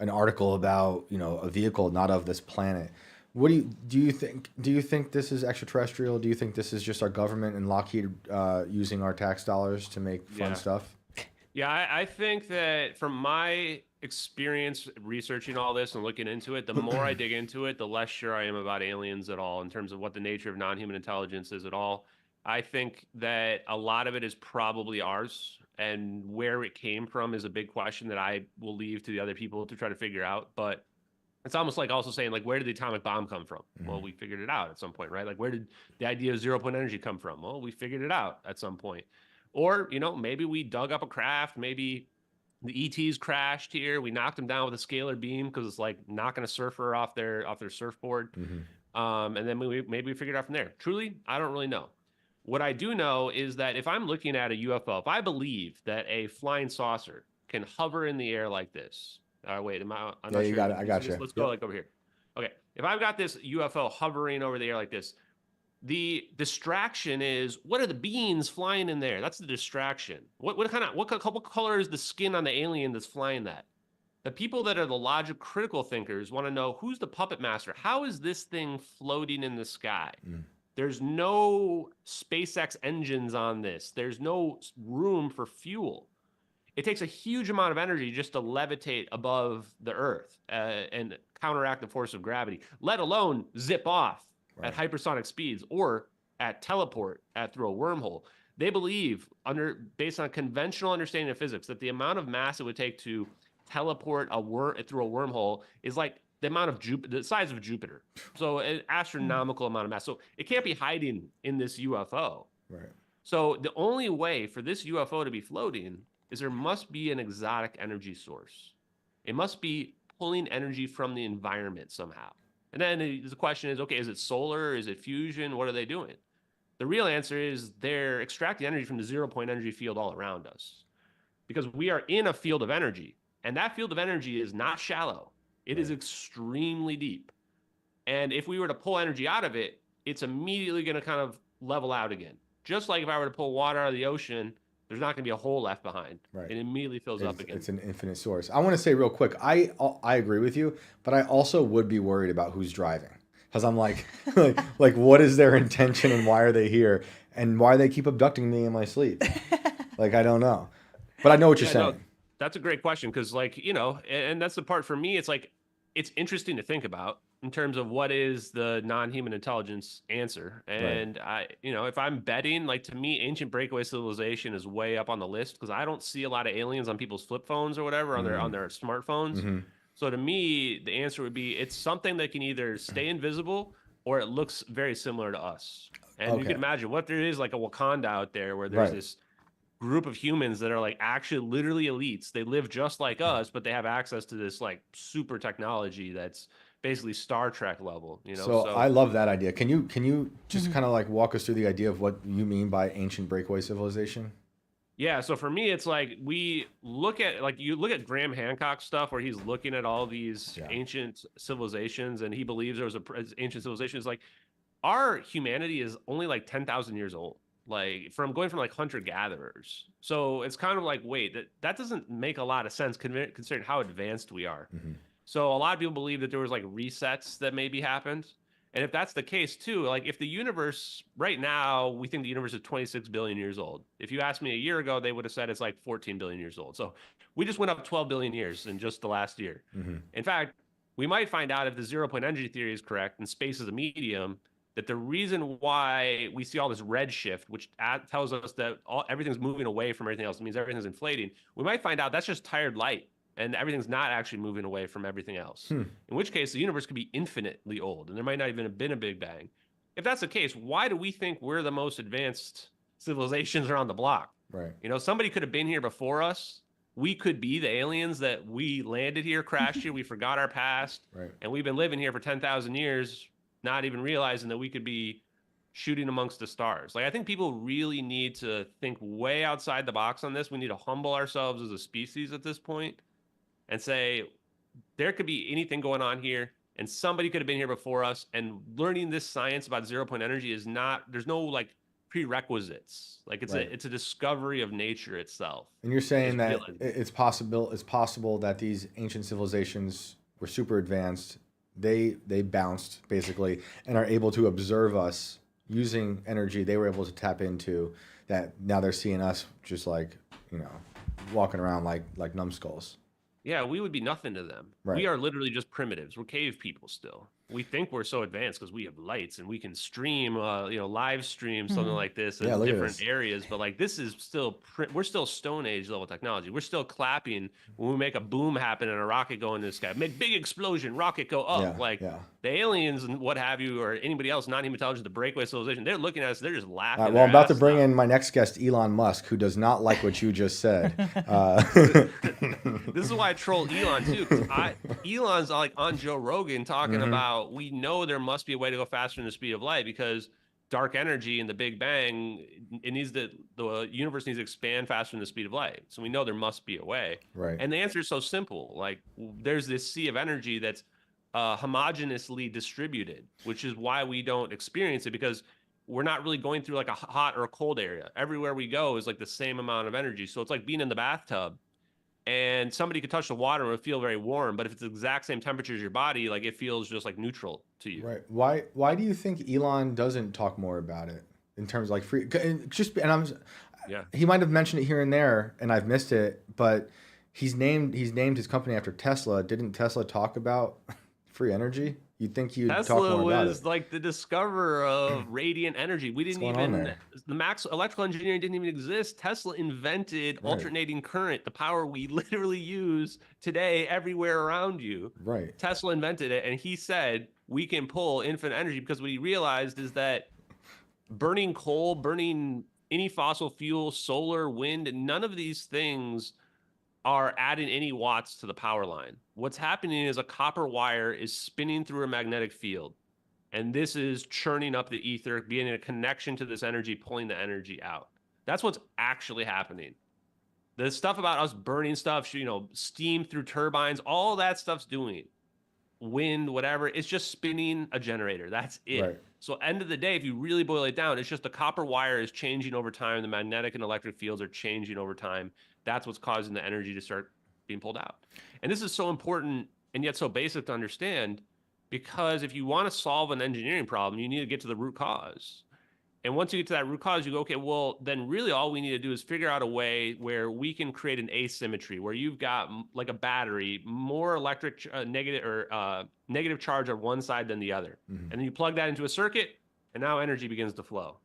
S1: an article about, a vehicle not of this planet. What do you think? Do you think this is extraterrestrial? Do you think this is just our government and Lockheed using our tax dollars to make fun stuff?
S3: Yeah, I think that from my experience researching all this and looking into it, the more I dig into it, the less sure I am about aliens at all in terms of what the nature of non-human intelligence is at all. I think that a lot of it is probably ours, and where it came from is a big question that I will leave to the other people to try to figure out. But it's almost like also saying, like, where did the atomic bomb come from? Well, we figured it out at some point, right? Like, where did the idea of 0 point energy come from? Well, we figured it out at some point. Or, maybe we dug up a craft, maybe the ETs crashed here. We knocked them down with a scalar beam because it's like knocking a surfer off their surfboard. And then maybe we figured it out from there. Truly, I don't really know. What I do know is that if I'm looking at a UFO, if I believe that a flying saucer can hover in the air like this. Wait, I'm not sure.
S1: You got it. I got you.
S3: Let's go like over here. Okay. If I've got this UFO hovering over the air like this, the distraction is, what are the beings flying in there? That's the distraction. What color is the skin on the alien that's flying that? The people that are the logic critical thinkers want to know, who's the puppet master? How is this thing floating in the sky? There's no SpaceX engines on this. There's no room for fuel. It takes a huge amount of energy just to levitate above the Earth and counteract the force of gravity, let alone zip off at hypersonic speeds or at teleport through a wormhole. They believe, based on conventional understanding of physics, that the amount of mass it would take to teleport through a wormhole is like the size of Jupiter. So an astronomical amount of mass. So it can't be hiding in this UFO.
S1: Right.
S3: So the only way for this UFO to be floating is there must be an exotic energy source. It must be pulling energy from the environment somehow. And then the question is, okay, is it solar? Is it fusion? What are they doing? The real answer is they're extracting energy from the 0 point energy field all around us, because we are in a field of energy, and that field of energy is not shallow. It is extremely deep. And if we were to pull energy out of it, it's immediately going to kind of level out again. Just like if I were to pull water out of the ocean, there's not going to be a hole left behind. Right. It immediately fills up again. It's
S1: an infinite source. I want to say real quick, I agree with you, but I also would be worried about who's driving. Because I'm like, like, what is their intention and why are they here? And why they keep abducting me in my sleep? Like, I don't know. But I know what you're saying.
S3: No, that's a great question, because, like, and that's the part for me, it's like, it's interesting to think about in terms of what is the non-human intelligence answer. And if I'm betting, like, to me, ancient breakaway civilization is way up on the list, because I don't see a lot of aliens on people's flip phones or whatever on their smartphones. So to me, the answer would be it's something that can either stay invisible or it looks very similar to us. And you can imagine what there is like a Wakanda out there where there's this group of humans that are like actually literally elites. They live just like us, but they have access to this like super technology that's basically Star Trek level, you know?
S1: So I love that idea. Can you just kind of like walk us through the idea of what you mean by ancient breakaway civilization?
S3: Yeah, so for me, it's like we look at like you look at Graham Hancock's stuff where he's looking at all these ancient civilizations and he believes there was a ancient civilization. It's like our humanity is only like 10,000 years old, like from going from like hunter gatherers. So it's kind of like, wait, that doesn't make a lot of sense considering how advanced we are. So a lot of people believe that there was like resets that maybe happened. And if that's the case too, like if the universe right now, we think the universe is 26 billion years old. If you asked me a year ago, they would have said it's like 14 billion years old. So we just went up 12 billion years in just the last year. In fact, we might find out if the 0 point energy theory is correct and space is a medium, that the reason why we see all this red shift, which tells us that everything's moving away from everything else, it means everything's inflating. We might find out that's just tired light. And everything's not actually moving away from everything else. In which case, the universe could be infinitely old, and there might not even have been a Big Bang. If that's the case, why do we think we're the most advanced civilizations around the block?
S1: Right.
S3: You know, somebody could have been here before us. We could be the aliens that we landed here, crashed here, we forgot our past, and we've been living here for 10,000 years, not even realizing that we could be shooting amongst the stars. Like, I think people really need to think way outside the box on this. We need to humble ourselves as a species at this point and say there could be anything going on here and somebody could have been here before us, and learning this science about 0 point energy is not, there's no like prerequisites. Like it's a discovery of nature itself.
S1: And you're saying that it's possible that these ancient civilizations were super advanced. They bounced basically and are able to observe us using energy they were able to tap into, that now they're seeing us just like, you know, walking around like numbskulls.
S3: Yeah, we would be nothing to them. We are literally just primitives. We're cave people still. We think we're so advanced because we have lights and we can stream, live stream something like this in different areas. But like this is still, we're still Stone Age level technology. We're still clapping when we make a boom happen and a rocket go into the sky. Make big explosion, rocket go up. The aliens and what have you, or anybody else, not even intelligent, the breakaway civilization, they're looking at us. They're just laughing.
S1: Well, I'm about to bring in my next guest, Elon Musk, who does not like what you just said.
S3: This is why I troll Elon too, because Elon's like on Joe Rogan talking about, we know there must be a way to go faster than the speed of light because dark energy and the Big Bang, it needs the universe needs to expand faster than the speed of light. So we know there must be a way. And the answer is so simple. Like there's this sea of energy that's homogeneously distributed, which is why we don't experience it, because we're not really going through like a hot or a cold area. Everywhere we go is like the same amount of energy. So it's like being in the bathtub. And somebody could touch the water and it would feel very warm, but if it's the exact same temperature as your body, like it feels just like neutral to you.
S1: Why do you think Elon doesn't talk more about it in terms of like free? He might have mentioned it here and there, and I've missed it. But he's named his company after Tesla. Didn't Tesla talk about free energy? You'd think he'd talk more about it.
S3: Tesla was like the discoverer of radiant energy. We didn't even, electrical engineering didn't even exist. Tesla invented alternating current, the power we literally use today everywhere around you. Tesla invented it, and he said we can pull infinite energy because what he realized is that burning coal, burning any fossil fuel, solar, wind, none of these things are adding any watts to the power line. What's happening is a copper wire is spinning through a magnetic field, and this is churning up the ether, being a connection to this energy, pulling the energy out. That's what's actually happening. The stuff about us burning stuff, steam through turbines, all that stuff's doing. Wind, whatever, it's just spinning a generator. That's it. So end of the day, if you really boil it down, it's just the copper wire is changing over time. The magnetic and electric fields are changing over time. That's what's causing the energy to start being pulled out. And this is so important and yet so basic to understand, because if you want to solve an engineering problem, you need to get to the root cause. And once you get to that root cause, you go, okay, well, then really all we need to do is figure out a way where we can create an asymmetry, where you've got like a battery, more electric negative charge on one side than the other. And then you plug that into a circuit, and now energy begins to flow.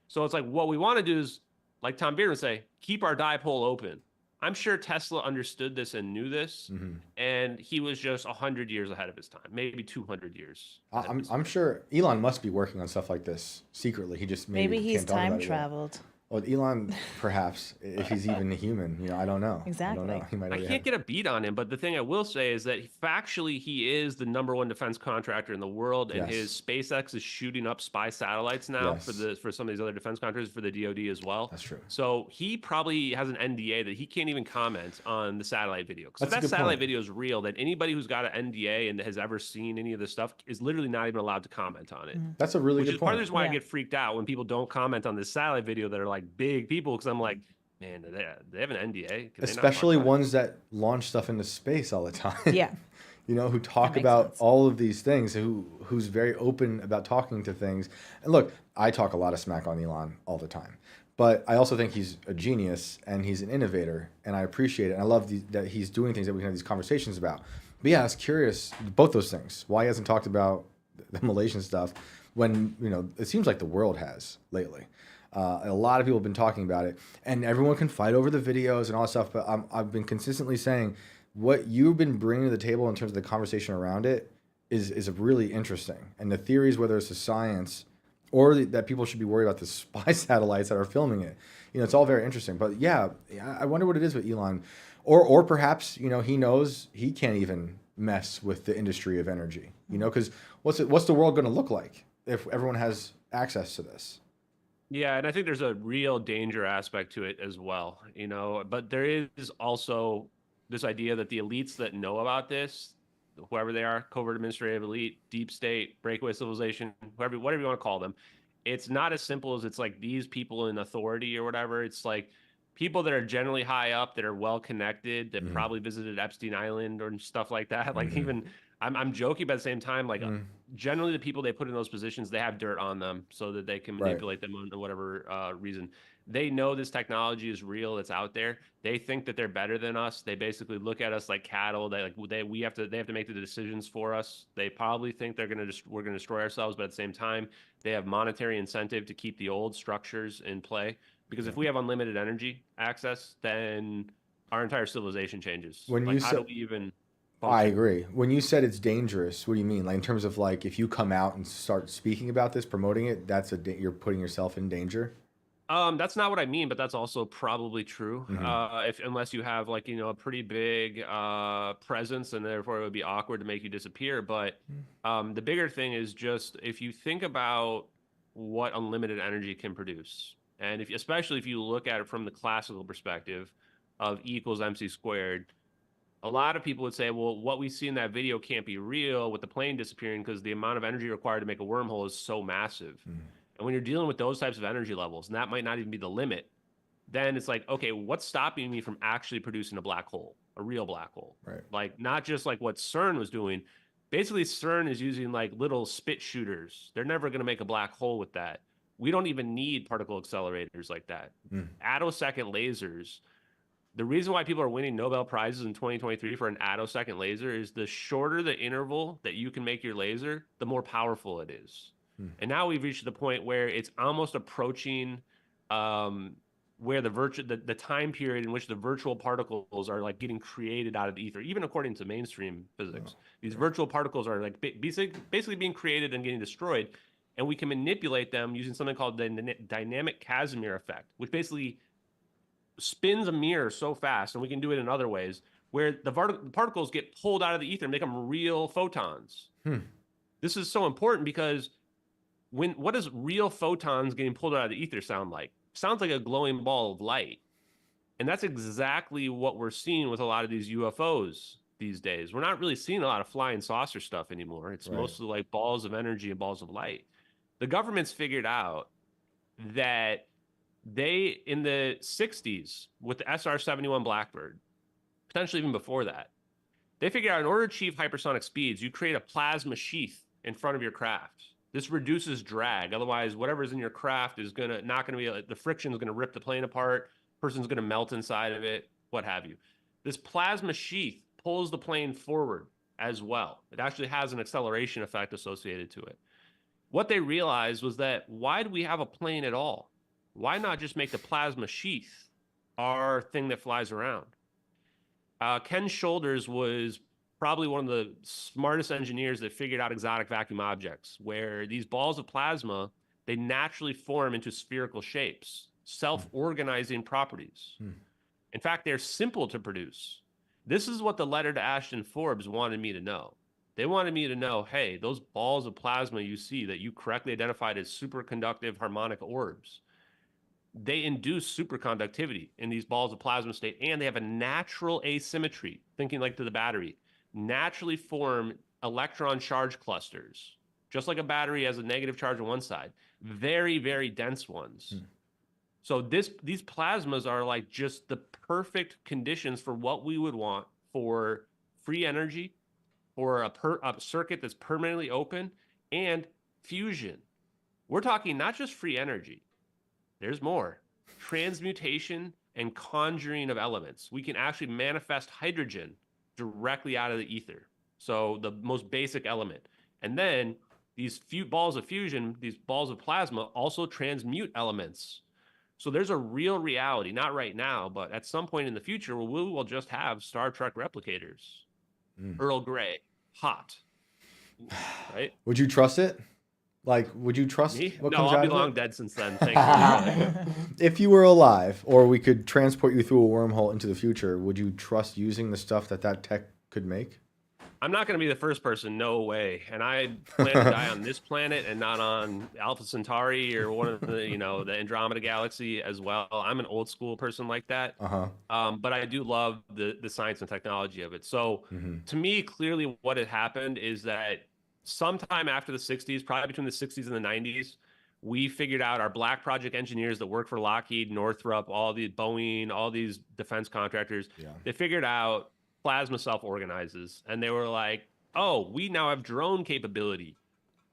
S3: So it's like what we want to do is, like Tom Beer would say, keep our dipole open. I'm sure Tesla understood this and knew this,
S1: Mhm.
S3: and he was just 100 years ahead of his time, maybe 200 years. ahead of his
S1: I'm
S3: time.
S1: sure Elon must be working on stuff like this secretly. He just maybe
S2: Maybe he's
S1: can't talk
S2: time
S1: about it yet.
S2: traveled.
S1: Well, Elon, perhaps, if he's even a human, I don't know. I don't
S2: Exactly.
S1: know. He might
S3: I
S1: already
S3: can't
S1: have.
S3: get a beat on him, but the thing I will say is that factually he is the #1 defense contractor in the world, and his
S1: Yes.
S3: SpaceX is shooting up spy satellites now
S1: Yes.
S3: for some of these other defense contractors for the DoD as well.
S1: That's true.
S3: So he probably has an NDA that he can't even comment on the satellite video. Because if
S1: That's a
S3: that
S1: good
S3: satellite
S1: point.
S3: video is real, then anybody who's got an NDA and has ever seen any of this stuff is literally not even allowed to comment on it.
S1: That's a really
S3: Which
S1: good
S3: is part of the
S1: point.
S3: reason why I
S2: Yeah.
S3: get freaked out when people don't comment on this satellite video that are like big people, because I'm like, man, they have an NDA. Can they not talk
S1: Especially
S3: about it?
S1: ones that launch stuff into space all the time.
S2: Yeah.
S1: Who talk
S2: makes
S1: about
S2: sense.
S1: all of these things, who's very open about talking to things. And look, I talk a lot of smack on Elon all the time, but I also think he's a genius and he's an innovator, and I appreciate it. And I love that he's doing things that we can have these conversations about. But yeah, I was curious, both those things, why he hasn't talked about the Malaysian stuff when, it seems like the world has lately. A lot of people have been talking about it, and everyone can fight over the videos and all that stuff. But I've been consistently saying what you've been bringing to the table in terms of the conversation around it is really interesting. And the theories, whether it's the science or that people should be worried about the spy satellites that are filming it, it's all very interesting. But yeah, I wonder what it is with Elon, or perhaps he knows he can't even mess with the industry of energy. Because what's the world going to look like if everyone has access to this?
S3: Yeah, and I think there's a real danger aspect to it as well, but there is also this idea that the elites that know about this, whoever they are, covert administrative elite, deep state, breakaway civilization, whatever you want to call them, it's not as simple as it's like these people in authority or whatever. It's like people that are generally high up, that are well connected, that probably visited Epstein Island or stuff like that. Like even I'm joking, but at the same time, like generally the people they put in those positions, they have dirt on them so that they can manipulate them for whatever reason. They know this technology is real, it's out there. They think that they're better than us. They basically look at us like cattle. They have to make the decisions for us. They probably think we're gonna destroy ourselves, but at the same time, they have monetary incentive to keep the old structures in play. Because if we have unlimited energy access, then our entire civilization changes.
S1: When
S3: like
S1: you
S3: how
S1: said,
S3: do we even
S1: I
S3: function?
S1: agree. When you said it's dangerous, what do you mean? Like in terms of like if you come out and start speaking about this, promoting it, you're putting yourself in danger.
S3: That's not what I mean, but that's also probably true. Unless you have like a pretty big presence, and therefore it would be awkward to make you disappear. But the bigger thing is just if you think about what unlimited energy can produce, and especially if you look at it from the classical perspective of E equals MC squared, a lot of people would say, well, what we see in that video can't be real with the plane disappearing because the amount of energy required to make a wormhole is so massive. And when you're dealing with those types of energy levels, and that might not even be the limit, then it's like, okay, what's stopping me from actually producing a black hole, a real black hole?
S1: Right.
S3: Like not just like what CERN was doing. Basically, CERN is using like little spit shooters. They're never going to make a black hole with that. We don't even need particle accelerators like that. Attosecond lasers. The reason why people are winning Nobel Prizes in 2023 for an attosecond laser is the shorter the interval that you can make your laser, the more powerful it is. And now we've reached the point where it's almost approaching where the time period in which the virtual particles are like getting created out of the ether, even according to mainstream physics. These virtual particles are like basically being created and getting destroyed, and we can manipulate them using something called the dynamic Casimir effect, which basically spins a mirror so fast, and we can do it in other ways, where the particles get pulled out of the ether and make them real photons. This is so important because what does real photons getting pulled out of the ether sound like? Sounds like a glowing ball of light. And that's exactly what we're seeing with a lot of these UFOs these days. We're not really seeing a lot of flying saucer stuff anymore. It's mostly like balls of energy and balls of light. The government's figured out that they, in the 60s, with the SR-71 Blackbird, potentially even before that, they figured out in order to achieve hypersonic speeds, you create a plasma sheath in front of your craft. This reduces drag. Otherwise, whatever's in your craft is not gonna be, the friction is gonna rip the plane apart. Person's gonna melt inside of it, what have you. This plasma sheath pulls the plane forward as well. It actually has an acceleration effect associated to it. What they realized was that why do we have a plane at all? Why not just make the plasma sheath our thing that flies around. Ken Shoulders was probably one of the smartest engineers that figured out exotic vacuum objects, where these balls of plasma, they naturally form into spherical shapes, self-organizing properties. In fact, they're simple to produce. This is what the letter to Ashton Forbes wanted me to know. They wanted me to know, hey, those balls of plasma you see that you correctly identified as superconductive harmonic orbs, they induce superconductivity in these balls of plasma state, and they have a natural asymmetry, thinking like to the battery, naturally form electron charge clusters, just like a battery has a negative charge on one side, very, very dense ones. So these plasmas are like just the perfect conditions for what we would want for free energy, for a circuit that's permanently open, and fusion. We're talking not just free energy. There's more. Transmutation and conjuring of elements. We can actually manifest hydrogen directly out of the ether. So the most basic element. And then these few balls of fusion, these balls of plasma, also transmute elements. So there's a real reality, not right now, but at some point in the future, we will just have Star Trek replicators. Earl Grey, hot. Right?
S1: Would you trust it? Like, would you trust
S3: Me?
S1: what
S3: No,
S1: comes
S3: I'll
S1: out
S3: be
S1: of
S3: long
S1: it?
S3: dead since then. Thankfully.
S1: If you were alive, or we could transport you through a wormhole into the future, would you trust using the stuff that tech could make?
S3: I'm not going to be the first person, no way. And I plan to die on this planet and not on Alpha Centauri or one of the, the Andromeda Galaxy as well. I'm an old school person like that. But I do love the science and technology of it. So to me, clearly what had happened is that sometime after the 60s, probably between the 60s and the 90s, we figured out, our Black Project engineers that work for Lockheed, Northrop, all the Boeing, all these defense contractors, they figured out plasma self-organizes, and they were like, oh, we now have drone capability.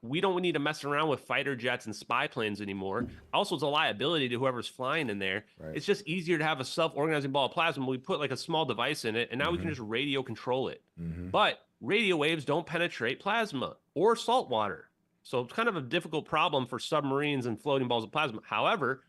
S3: We don't need to mess around with fighter jets and spy planes anymore. Also, it's a liability to whoever's flying in there.
S1: Right.
S3: It's just easier to have a self-organizing ball of plasma. We put like a small device in it, and now we can just radio control it. But radio waves don't penetrate plasma or salt water. So it's kind of a difficult problem for submarines and floating balls of plasma. However,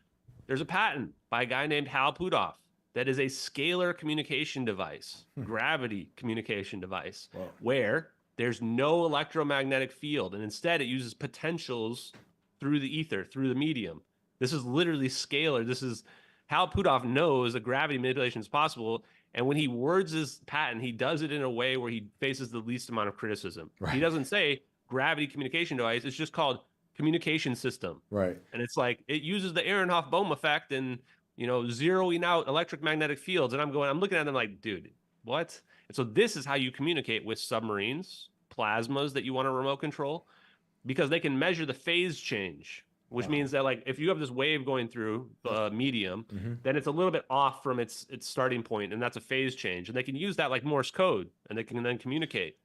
S3: there's a patent by a guy named Hal Puthoff that is a scalar communication device, gravity communication device, where there's no electromagnetic field, and instead it uses potentials through the ether, through the medium. This is literally scalar. This is Hal Puthoff knows that gravity manipulation is possible, and when he words his patent, he does it in a way where he faces the least amount of criticism. He doesn't say gravity communication device. It's just called communication system.
S1: Right.
S3: And it's like, it uses the Ehrenhoff-Bohm effect and, zeroing out electromagnetic fields. And I'm looking at them like, dude, what? And so this is how you communicate with submarines, plasmas that you want to remote control, because they can measure the phase change, which means that, like, if you have this wave going through the medium, then it's a little bit off from its starting point, and that's a phase change. And they can use that like Morse code, and they can then communicate.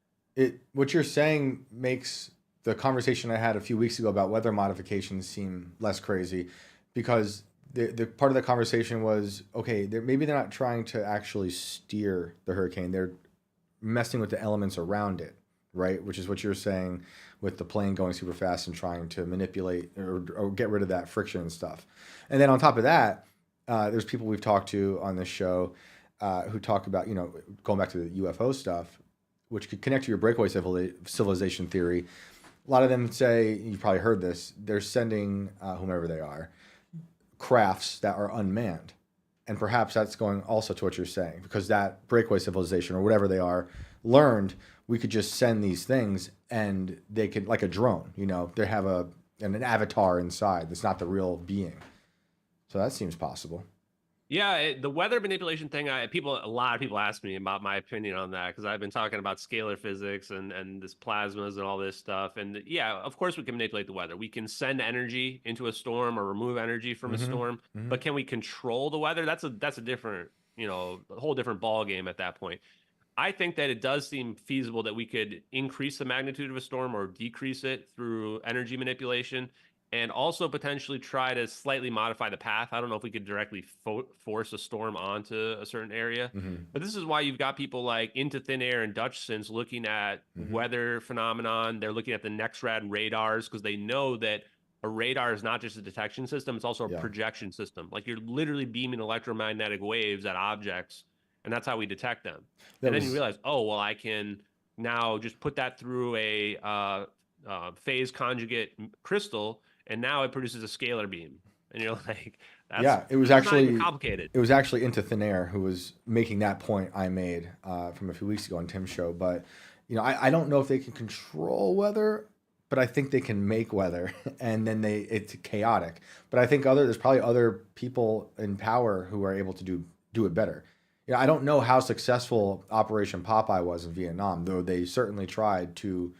S1: What you're saying makes the conversation I had a few weeks ago about weather modifications seem less crazy, because the part of the conversation was, okay, maybe they're not trying to actually steer the hurricane. They're messing with the elements around it, right? Which is what you're saying with the plane going super fast and trying to manipulate or get rid of that friction and stuff. And then on top of that, there's people we've talked to on this show who talk about, going back to the UFO stuff, which could connect to your breakaway civilization theory. A lot of them say, you probably heard this, they're sending whomever they are, crafts that are unmanned. And perhaps that's going also to what you're saying, because that breakaway civilization or whatever they are learned, we could just send these things and they could, like a drone, they have an avatar inside that's not the real being. So that seems possible.
S3: Yeah, the weather manipulation thing, a lot of people ask me about my opinion on that, because I've been talking about scalar physics and this plasmas and all this stuff. And yeah, of course we can manipulate the weather. We can send energy into a storm or remove energy from a storm, but can we control the weather? That's a different, a whole different ball game at that point. I think that it does seem feasible that we could increase the magnitude of a storm or decrease it through energy manipulation, and also potentially try to slightly modify the path. I don't know if we could directly force a storm onto a certain area, but this is why you've got people like Into Thin Air and Dutchson's looking at weather phenomenon. They're looking at the NEXRAD radars, because they know that a radar is not just a detection system, it's also a
S1: Yeah.
S3: projection system. Like you're literally beaming electromagnetic waves at objects, and that's how we detect them.
S1: That
S3: And then you
S1: was
S3: realize, oh, well, I can now just put that through a phase conjugate crystal, and now it produces a scalar beam. And you're like,
S1: yeah. It was
S3: that's not even
S1: actually
S3: complicated.
S1: It was actually Into Thin Air who was making that point I made from a few weeks ago on Tim's show. But I don't know if they can control weather, but I think they can make weather, and then it's chaotic. But I think there's probably other people in power who are able to do it better. I don't know how successful Operation Popeye was in Vietnam, though they certainly tried to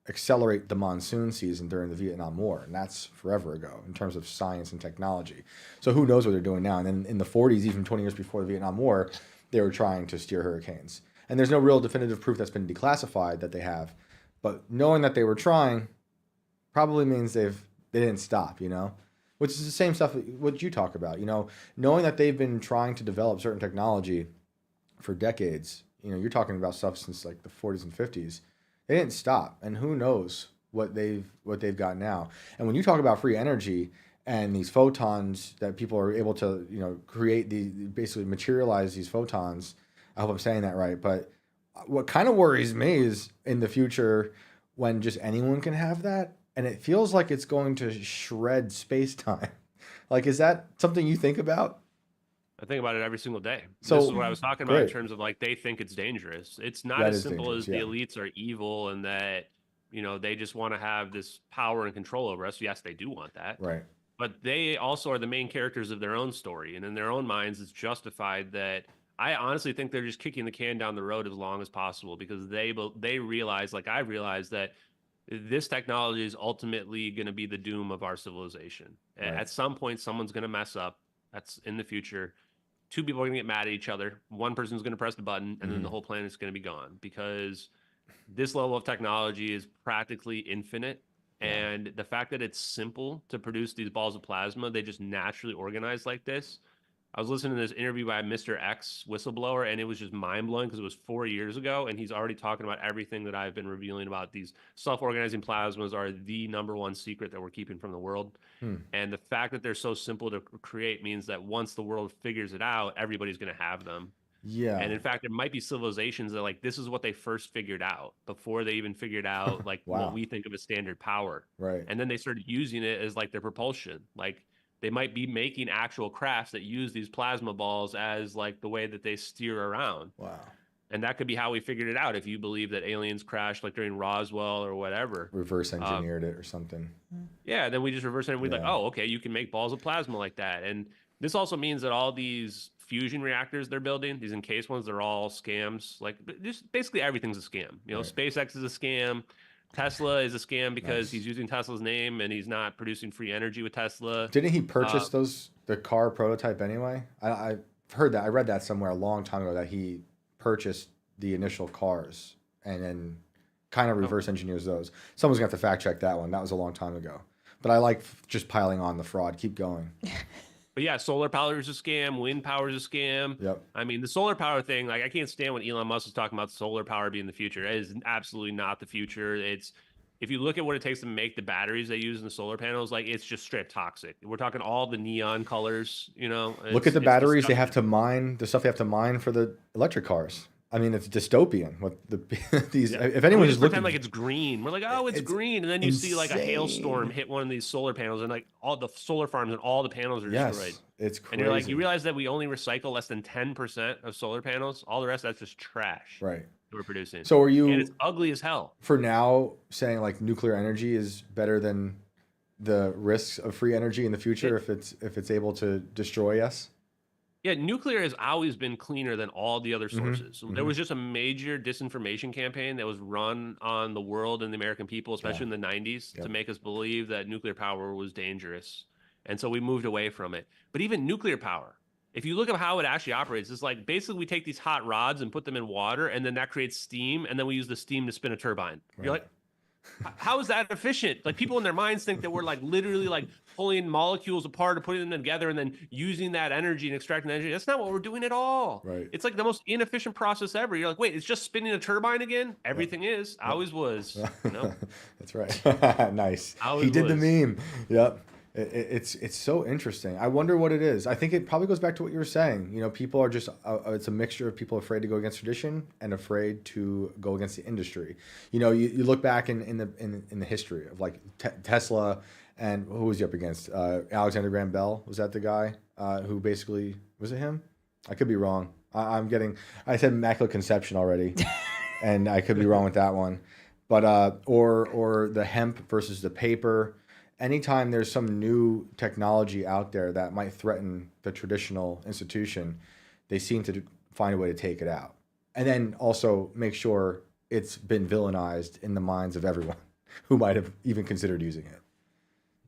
S1: accelerate the monsoon season during the Vietnam War, and that's forever ago in terms of science and technology. So who knows what they're doing now? And then in the 40s, even 20 years before the Vietnam War, they were trying to steer hurricanes. And there's no real definitive proof that's been declassified that they have. But knowing that they were trying probably means they didn't stop, which is the same stuff what you talk about, knowing that they've been trying to develop certain technology for decades. You're talking about stuff since like the 40s and 50s. They didn't stop, and who knows what they've got now. And when you talk about free energy and these photons that people are able to create, basically materialize these photons. I hope I'm saying that right. But what kind of worries me is in the future when just anyone can have that, and it feels like it's going to shred space time. Like, is that something you think about?
S3: I think about it every single day.
S1: So,
S3: this is what I was talking about in
S1: great.
S3: terms of like they think it's dangerous. It's not
S1: That
S3: as
S1: is
S3: simple
S1: dangerous,
S3: as the
S1: yeah.
S3: elites are evil and that they just want to have this power and control over us. Yes, they do want that.
S1: Right.
S3: But they also are the main characters of their own story, and in their own minds, it's justified that. I honestly think they're just kicking the can down the road as long as possible because they realize, like I realized, that this technology is ultimately going to be the doom of our civilization.
S1: Right.
S3: At some point, someone's going to mess up. That's in the future. Two people are going to get mad at each other. One person's going to press the button, and then the whole planet's going to be gone because this level of technology is practically infinite. And the fact that it's simple to produce these balls of plasma, they just naturally organize like this. I was listening to this interview by Mr. X whistleblower, and it was just mind-blowing because it was 4 years ago, and he's already talking about everything that I've been revealing about these self-organizing plasmas are the number one secret that we're keeping from the world. And the fact that they're so simple to create means that once the world figures it out, everybody's going to have them.
S1: Yeah.
S3: And in fact, there might be civilizations that like this is what they first figured out before they even figured out like
S1: Wow.
S3: what we think of as standard power.
S1: Right.
S3: And then they started using it as like their propulsion. Like they might be making actual crafts that use these plasma balls as like the way that they steer around.
S1: Wow.
S3: And that could be how we figured it out if you believe that aliens crashed like during Roswell or whatever.
S1: Reverse engineered it or something.
S3: Yeah, then we just reverse it and we're like,
S1: Yeah.
S3: oh, okay, you can make balls of plasma like that. And this also means that all these fusion reactors they're building, these encased ones, they're all scams. Like just basically everything's a scam.
S1: Right.
S3: SpaceX is a scam. Tesla is a scam because
S1: Nice.
S3: he's using Tesla's name and he's not producing free energy with Tesla.
S1: Didn't he purchase the car prototype anyway? I've heard that. I read that somewhere a long time ago that he purchased the initial cars and then kind of reverse engineers those. Someone's going to have to fact check that one. That was a long time ago. But I like just piling on the fraud. Keep going.
S3: But yeah, solar power is a scam. Wind power is a scam.
S1: Yep.
S3: I mean, the solar power thing, like I can't stand when Elon Musk is talking about solar power being the future. It is absolutely not the future. It's if you look at what it takes to make the batteries they use in the solar panels, like it's just straight toxic. We're talking all the neon colors,
S1: Look at the batteries they have to mine, the stuff they have to mine for the electric cars. I mean, it's dystopian. What these?
S3: Yeah.
S1: If anyone
S3: just
S1: is
S3: pretend
S1: looking,
S3: like it's green. We're like, oh, it's green, and then you see like a hailstorm hit one of these solar panels, and like all the solar farms and all the panels are destroyed.
S1: yes, it's crazy.
S3: And you're like, you realize that we only recycle less than 10% of solar panels. All the rest, that's just trash.
S1: Right.
S3: That we're producing.
S1: So are you?
S3: And it's ugly as hell.
S1: For now, saying like nuclear energy is better than the risks of free energy in the future if it's able to destroy us?
S3: Yeah, nuclear has always been cleaner than all the other sources. There was just a major disinformation campaign that was run on the world and the American people, especially in the 90s, to make us believe that nuclear power was dangerous. And so we moved away from it. But even nuclear power, if you look at how it actually operates, it's like basically we take these hot rods and put them in water, and then that creates steam, and then we use the steam to spin a turbine. You're like, How is that efficient? Like people in their minds think that we're like literally like pulling molecules apart and putting them together and then using that energy and extracting energy. That's not what we're doing at all.
S1: Right.
S3: It's like the most inefficient process ever. You're like, wait, it's just spinning a turbine again? Everything is. Always was. No.
S1: That's right. Nice.
S3: Always
S1: He did the
S3: was.
S1: meme. Yep. It's so interesting. I wonder what it is. I think it probably goes back to what you were saying. You know, people are just it's a mixture of people afraid to go against tradition and afraid to go against the industry. You know, you look back in the history of like Tesla and who was he up against? Alexander Graham Bell, was that the guy who basically, was it him? I could be wrong. I said Immaculate Conception already, and I could be wrong with that one. But or the hemp versus the paper. Anytime there's some new technology out there that might threaten the traditional institution, they seem to find a way to take it out. And then also make sure it's been villainized in the minds of everyone who might have even considered using it.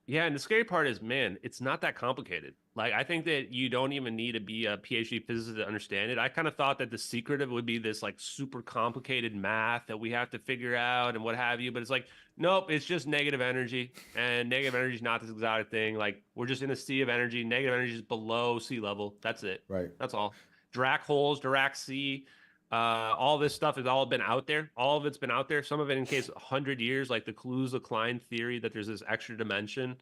S3: Yeah, and the scary part is, man, it's not that complicated. Like, I think that you don't even need to be a PhD physicist to understand it. I kind of thought that the secret of it would be this like super complicated math that we have to figure out and what have you. But it's like, nope, it's just negative energy, and negative energy is not this exotic thing. Like, we're just in a sea of energy. Negative energy is below sea level. That's it.
S1: Right.
S3: That's all. Dirac holes, Dirac sea. All this stuff has all been out there. All of it's been out there. Some of it in case 100 years, like the Kaluza-Klein theory that there's this extra dimension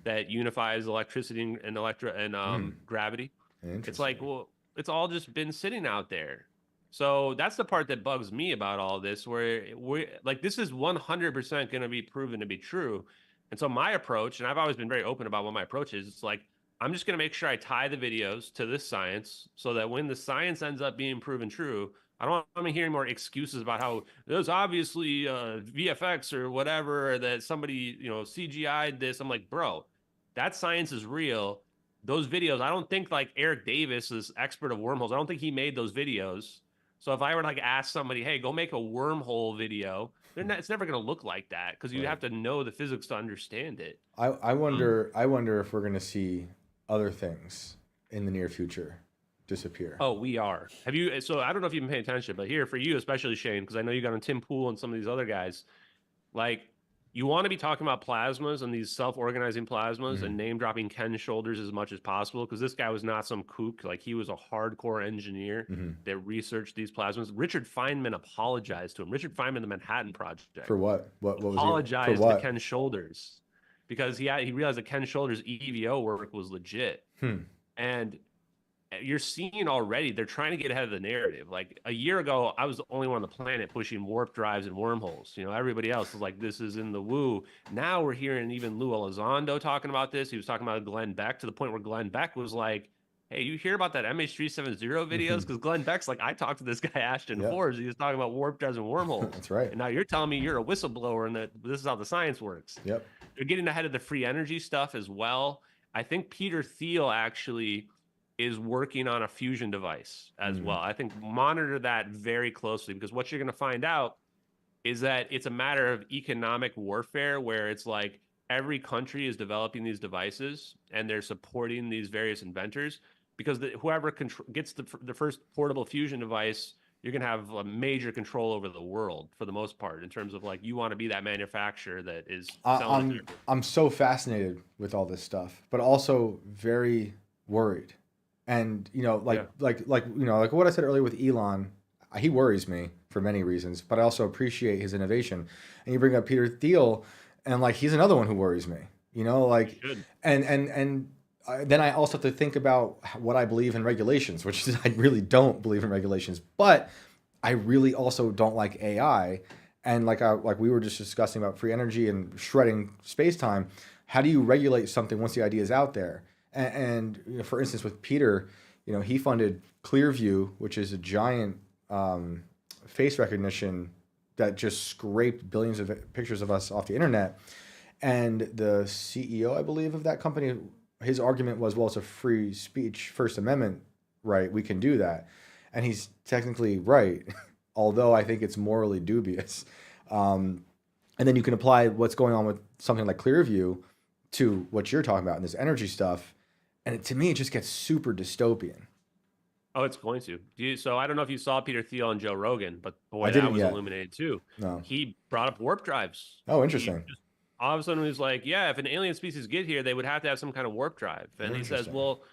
S3: that unifies electricity and gravity. It's like, well, it's all just been sitting out there. So that's the part that bugs me about all this, where we're like, this is 100% going to be proven to be true. And so my approach, and I've always been very open about what my approach is, it's like, I'm just going to make sure I tie the videos to this science so that when the science ends up being proven true, I don't want to hear more excuses about how there's obviously VFX or whatever, or that somebody, CGI'd this. I'm like, bro, that science is real. Those videos, I don't think like Eric Davis is expert of wormholes. I don't think he made those videos. So if I were to like ask somebody, hey, go make a wormhole video, it's never going to look like that because you have to know the physics to understand it.
S1: I wonder if we're going to see other things in the near future disappear.
S3: Oh, we are. So I don't know if you've been paying attention, but here for you, especially Shane, because I know you got on Tim Pool and some of these other guys, like you want to be talking about plasmas and these self-organizing plasmas and name dropping Ken Shoulders as much as possible. Because this guy was not some kook. Like he was a hardcore engineer that researched these plasmas. Richard Feynman apologized to him. Richard Feynman, the Manhattan Project.
S1: For what? What was he?
S3: Apologized to Ken Shoulders because he realized that Ken Shoulders' EVO work was legit. And you're seeing already they're trying to get ahead of the narrative. Like a year ago, I was the only one on the planet pushing warp drives and wormholes. Everybody else was like, this is in the woo. Now we're hearing even Lou Elizondo talking about this. He was talking about Glenn Beck to the point where Glenn Beck was like, hey, you hear about that MH370 videos? Because Glenn Beck's like, I talked to this guy, Ashton Forbes. He was talking about warp drives and wormholes.
S1: That's right.
S3: And now you're telling me you're a whistleblower and that this is how the science works.
S1: Yep.
S3: They're getting ahead of the free energy stuff as well. I think Peter Thiel actually is working on a fusion device as well. I think monitor that very closely because what you're going to find out is that it's a matter of economic warfare where it's like every country is developing these devices and they're supporting these various inventors because whoever gets the first portable fusion device, you're going to have a major control over the world for the most part in terms of like you want to be that manufacturer that is selling.
S1: I'm so fascinated with all this stuff, but also very worried. And like what I said earlier with Elon, he worries me for many reasons, but I also appreciate his innovation. And you bring up Peter Thiel, and like he's another one who worries me. And then I also have to think about what I believe in regulations, which is I really don't believe in regulations, but I really also don't like AI. And like we were just discussing about free energy and shredding space time. How do you regulate something once the idea is out there? And for instance, with Peter, he funded Clearview, which is a giant face recognition that just scraped billions of pictures of us off the internet. And the CEO, I believe, of that company, his argument was, well, it's a free speech, First Amendment right. We can do that. And he's technically right, although I think it's morally dubious. And then you can apply what's going on with something like Clearview to what you're talking about in this energy stuff. And to me, it just gets super dystopian.
S3: Oh, it's going to. So I don't know if you saw Peter Thiel and Joe Rogan, but boy,
S1: I
S3: that
S1: didn't
S3: was
S1: yet.
S3: illuminated too.
S1: No.
S3: He brought up warp drives.
S1: Oh,
S3: He
S1: interesting.
S3: just all of a sudden was like, yeah, if an alien species get here, they would have to have some kind of warp drive. And
S1: Very
S3: he says,
S1: interesting.
S3: well,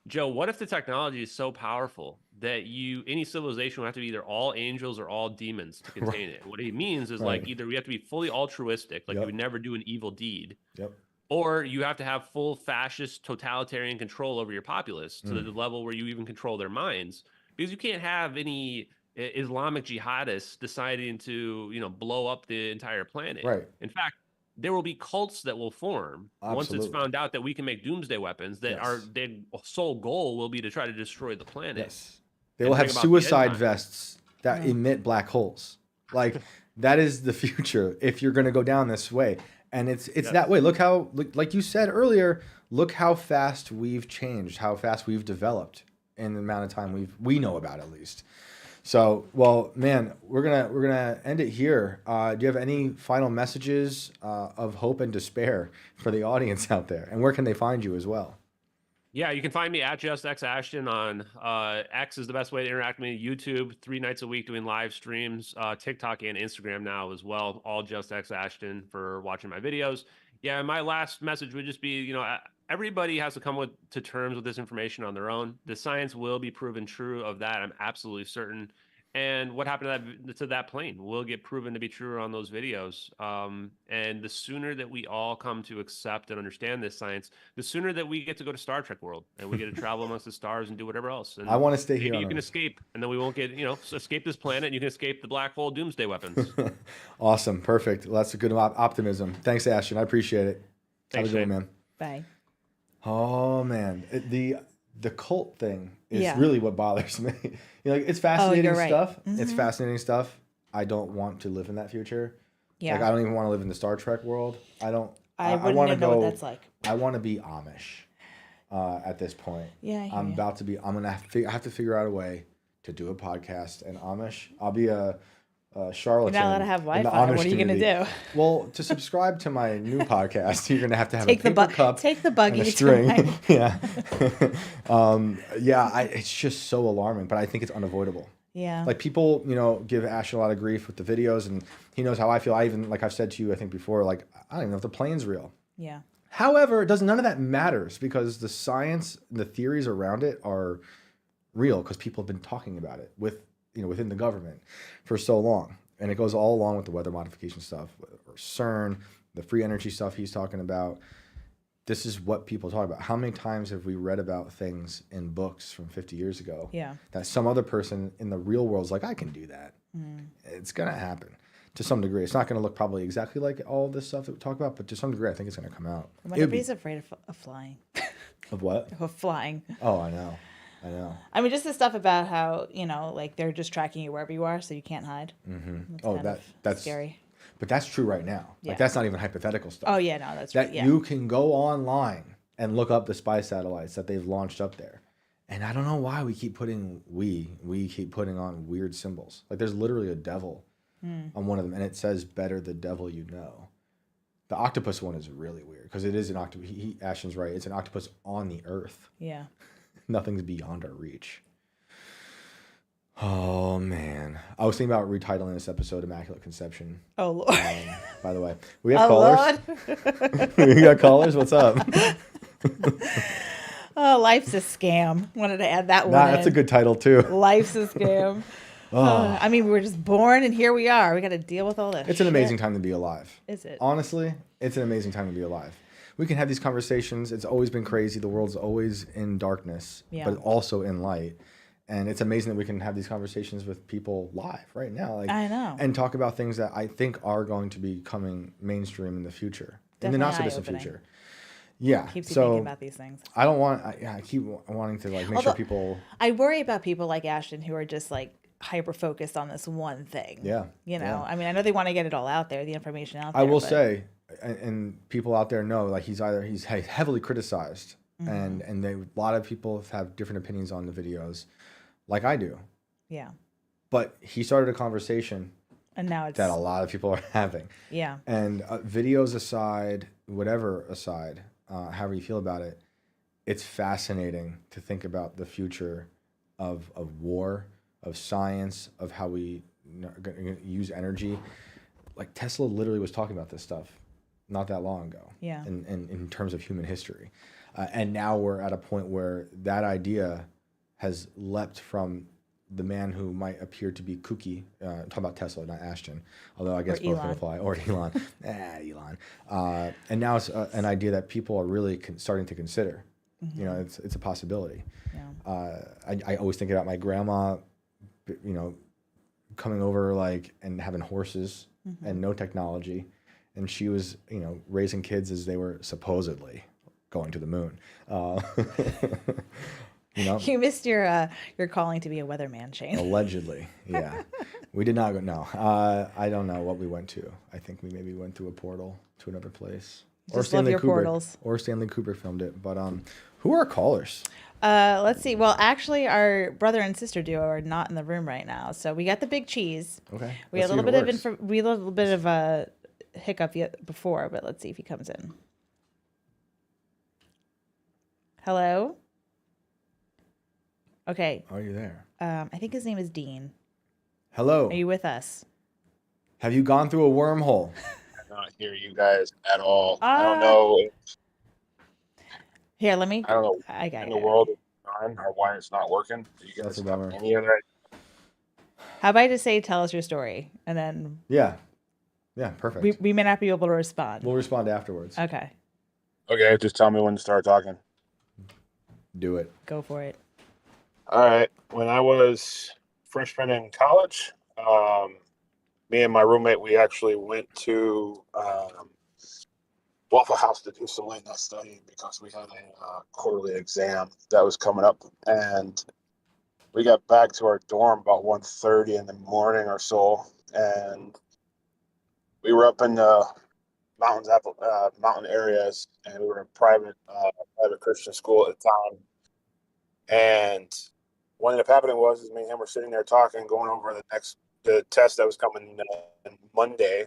S3: Joe, what if the technology is so powerful that any civilization would have to be either all angels or all demons to
S1: Right.
S3: contain it? And what he means is
S1: Right.
S3: like either we have to be fully altruistic, like you
S1: Yep.
S3: would never do an evil deed,
S1: Yep.
S3: or you have to have full fascist totalitarian control over your populace to the
S1: Mm.
S3: level where you even control their minds, because you can't have any Islamic jihadists deciding to blow up the entire planet.
S1: Right.
S3: In fact, there will be cults that will form once it's
S1: Absolutely.
S3: found out that we can make doomsday weapons that are
S1: Yes.
S3: their sole goal will be to try to destroy the planet.
S1: Yes. They
S3: and
S1: will
S3: bring
S1: have
S3: about the end
S1: suicide
S3: times.
S1: vests that emit black holes. Like that is the future if you're going to go down this way. And it's
S3: Yes.
S1: that way. Look how, like you said earlier, look how fast we've changed, how fast we've developed in the amount of time we know about, at least. So, well, man, we're gonna end it here. Do you have any final messages of hope and despair for the audience out there? And where can they find you as well?
S3: Yeah, you can find me at JustXAshton on X is the best way to interact with me. YouTube 3 nights a week doing live streams, TikTok and Instagram now as well. All JustXAshton for watching my videos. Yeah, my last message would just be, everybody has to come to terms with this information on their own. The science will be proven true of that. I'm absolutely certain. And what happened to that plane will get proven to be true on those videos. And the sooner that we all come to accept and understand this science, the sooner that we get to go to Star Trek world and we get to travel amongst the stars and do whatever else. And
S1: I want to stay
S3: maybe
S1: here.
S3: you can escape, and then we won't get, escape this planet. And you can escape the black hole doomsday weapons.
S1: Awesome, perfect. Well, that's a good optimism. Thanks, Ashton. I appreciate it.
S3: Thanks,
S1: Have a good
S3: Shane.
S1: one, man.
S2: Bye.
S1: Oh man, the cult thing is
S2: Yeah.
S1: really what bothers me. Like it's fascinating
S2: you're right.
S1: stuff.
S2: Mhm.
S1: It's fascinating stuff. I don't want to live in that future.
S2: Yeah.
S1: Like I don't even want to live in the Star Trek world. I don't.
S2: I
S1: want
S2: wouldn't
S1: to
S2: know
S1: go.
S2: what that's like.
S1: I want to be Amish. At this point,
S2: Yeah, I hear
S1: I'm
S2: ya.
S1: about to be. I'm gonna have to figure out a way to do a podcast in Amish. I'll be a charlatan.
S2: You're not allowed to have
S1: in the
S2: Wi-Fi.
S1: Amish
S2: What are you going to
S1: community.
S2: do?
S1: Well, to subscribe to my new podcast, you're gonna have to have
S2: Take
S1: a paper cup.
S2: Take the
S1: And
S2: buggy
S1: a
S2: to
S1: string.
S2: my-
S1: Yeah. It's just so alarming, but I think it's unavoidable.
S2: Yeah.
S1: Like people, give Ashton a lot of grief with the videos, and he knows how I feel. I even, like I've said to you, I think before, like I don't even know if the plane's real.
S2: Yeah.
S1: However, none of that matters because the science, the theories around it are real because people have been talking about it within the government for so long, and it goes all along with the weather modification stuff, or CERN, the free energy stuff he's talking about. This is what people talk about. How many times have we read about things in books from 50 years ago
S2: Yeah.
S1: that some other person in the real world is like, I can do that.
S2: Mm.
S1: It's going to happen to some degree. It's not going to look probably exactly like all this stuff that we talk about, but to some degree, I think it's going to come out.
S2: I wonder if he's afraid of flying.
S1: Of what?
S2: Of flying.
S1: Oh, I know.
S2: I mean, just the stuff about how, like they're just tracking you wherever you are so you can't hide.
S1: Mm-hmm.
S2: That's
S1: Oh,
S2: kind of
S1: that's
S2: scary.
S1: But that's true right now.
S2: Yeah.
S1: Like that's not even hypothetical stuff.
S2: Oh, yeah, no, that's
S1: That
S2: right. Yeah.
S1: you can go online and look up the spy satellites that they've launched up there. And I don't know why we keep putting on weird symbols. Like there's literally a devil on one of them, and it says "better the devil you know." The octopus one is really weird because it is an octopus. Ashton's right. It's an octopus on the earth.
S2: Yeah.
S1: Nothing's beyond our reach. Oh man, I was thinking about retitling this episode "Immaculate Conception."
S2: Oh, Lord.
S1: By the way, we have
S2: Oh,
S1: callers.
S2: Lord.
S1: We got callers. What's up?
S2: Oh, life's a scam. Wanted to add that one.
S1: Nah, that's a
S2: in.
S1: good title too.
S2: Life's a scam. I mean, we were just born and here we are. We got to deal with all this.
S1: It's an amazing time to be alive.
S2: Is it?
S1: Honestly, it's an amazing time to be alive. We can have these conversations. It's always been crazy. The world's always in darkness,
S2: Yeah.
S1: but also in light. And it's amazing that we can have these conversations with people live right now. Like,
S2: I know.
S1: And talk about things that I think are going to be coming mainstream in the future. In the
S2: Definitely
S1: not so distant
S2: eye-opening.
S1: future. Yeah.
S2: Keeps you
S1: so
S2: thinking about these things.
S1: I don't want, I keep wanting to like make sure
S2: Although-
S1: people,
S2: I worry about people like Ashton who are just like hyper focused on this one thing.
S1: yeah.
S2: You know,
S1: yeah.
S2: I mean, I know they want to get it all out there, the information out there.
S1: I will
S2: but-
S1: say, and people out there know, like he's heavily criticized,
S2: Mm-hmm.
S1: and a lot of people have different opinions on the videos, like I do.
S2: Yeah.
S1: But he started a conversation
S2: And now it's.
S1: that a lot of people are having,
S2: Yeah.
S1: and videos aside, whatever aside, however you feel about it, it's fascinating to think about the future of war, of science, of how we use energy. Like Tesla literally was talking about this stuff not that long ago.
S2: Yeah.
S1: In terms of human history, and now we're at a point where that idea has leapt from the man who might appear to be kooky, talking about Tesla, not Ashton, although I guess both can apply, or Elon, Elon. And now it's an idea that people are really starting to consider. Mm-hmm. You know, it's a possibility. Yeah. I always think about my grandma, you know, coming over and having horses mm-hmm. and no technology, and she was, you know, raising kids as they were supposedly going to the moon. You know?
S2: You missed your calling to be a weatherman, Shane.
S1: Allegedly, yeah. We did not go. No, I don't know what we went to. I think we maybe went through a portal to another place.
S2: Just love your portals.
S1: Or Stanley Kubrick filmed it. But who are our callers?
S2: Let's see. Well, actually, our brother and sister duo are not in the room right now. So we got the big cheese.
S1: Okay.
S2: We had a little bit of a hiccup before, but let's see if he comes in. Hello. Okay.
S1: Are you there?
S2: I think his name is Dean.
S1: Hello.
S2: Are you with us?
S1: Have you gone through a wormhole?
S4: I cannot hear you guys at all. I don't know.
S2: Here, let me.
S4: I don't know.
S2: I got
S4: in the world is on or why it's not working. Do you guys have any of that?
S2: How about I just say, tell us your story, and then.
S1: Yeah, perfect.
S2: We may not be able to respond.
S1: We'll respond afterwards.
S2: Okay.
S4: Okay, just tell me when to start talking.
S1: Do it.
S2: Go for it.
S4: All right. When I was freshman in college, me and my roommate, we actually went to Waffle House to do some late night studying because we had a quarterly exam that was coming up. And we got back to our dorm about 1:30 in the morning or so. And we were up in the mountain areas, and we were in private Christian school at the time. And what ended up happening was me and him were sitting there talking, going over the test that was coming on Monday.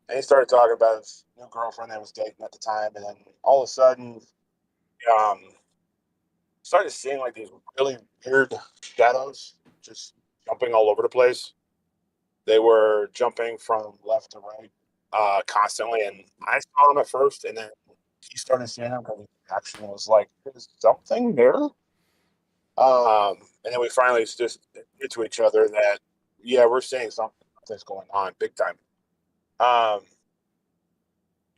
S4: And he started talking about his new girlfriend that was dating at the time. And then all of a sudden, started seeing like these really weird shadows just jumping all over the place. They were jumping from left to right constantly. And I saw him at first, and then he started seeing him, and the reaction was like, "Is something there?" And then we finally just admitted to each other that, yeah, we're seeing something's going on big time.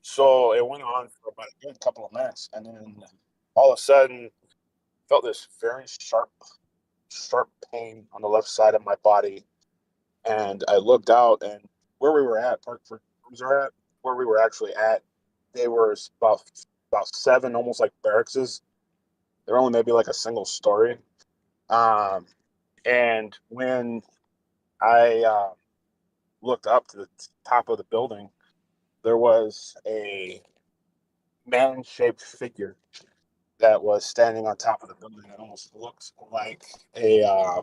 S4: So it went on for about a good couple of minutes, and then all of a sudden felt this very sharp pain on the left side of my body. And I looked out, and where we were at, where we were actually at, they were about 7, almost like barrackses. They're only maybe like a single story. And when I looked up to the top of the building, there was a man-shaped figure that was standing on top of the building. It almost looked like I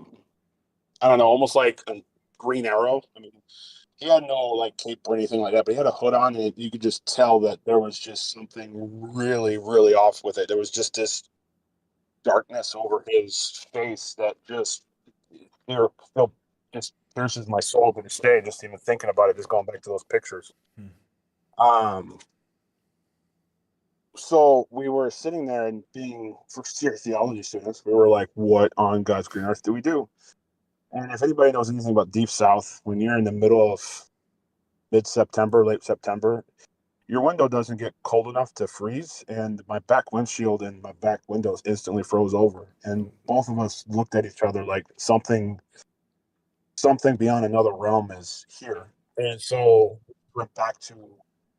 S4: don't know, almost like a Green Arrow. I mean, he had no like cape or anything like that, but he had a hood on, and you could just tell that there was just something really, really off with it. There was just this darkness over his face that just still just pierces my soul to this day, just even thinking about it, just going back to those pictures. So we were sitting there, and being first-year theology students, we were like, what on God's green earth do we do? And if anybody knows anything about Deep South, when you're in the middle of mid-September, late September, your window doesn't get cold enough to freeze, and my back windshield and my back windows instantly froze over. And both of us looked at each other like something beyond another realm is here. And so we went back to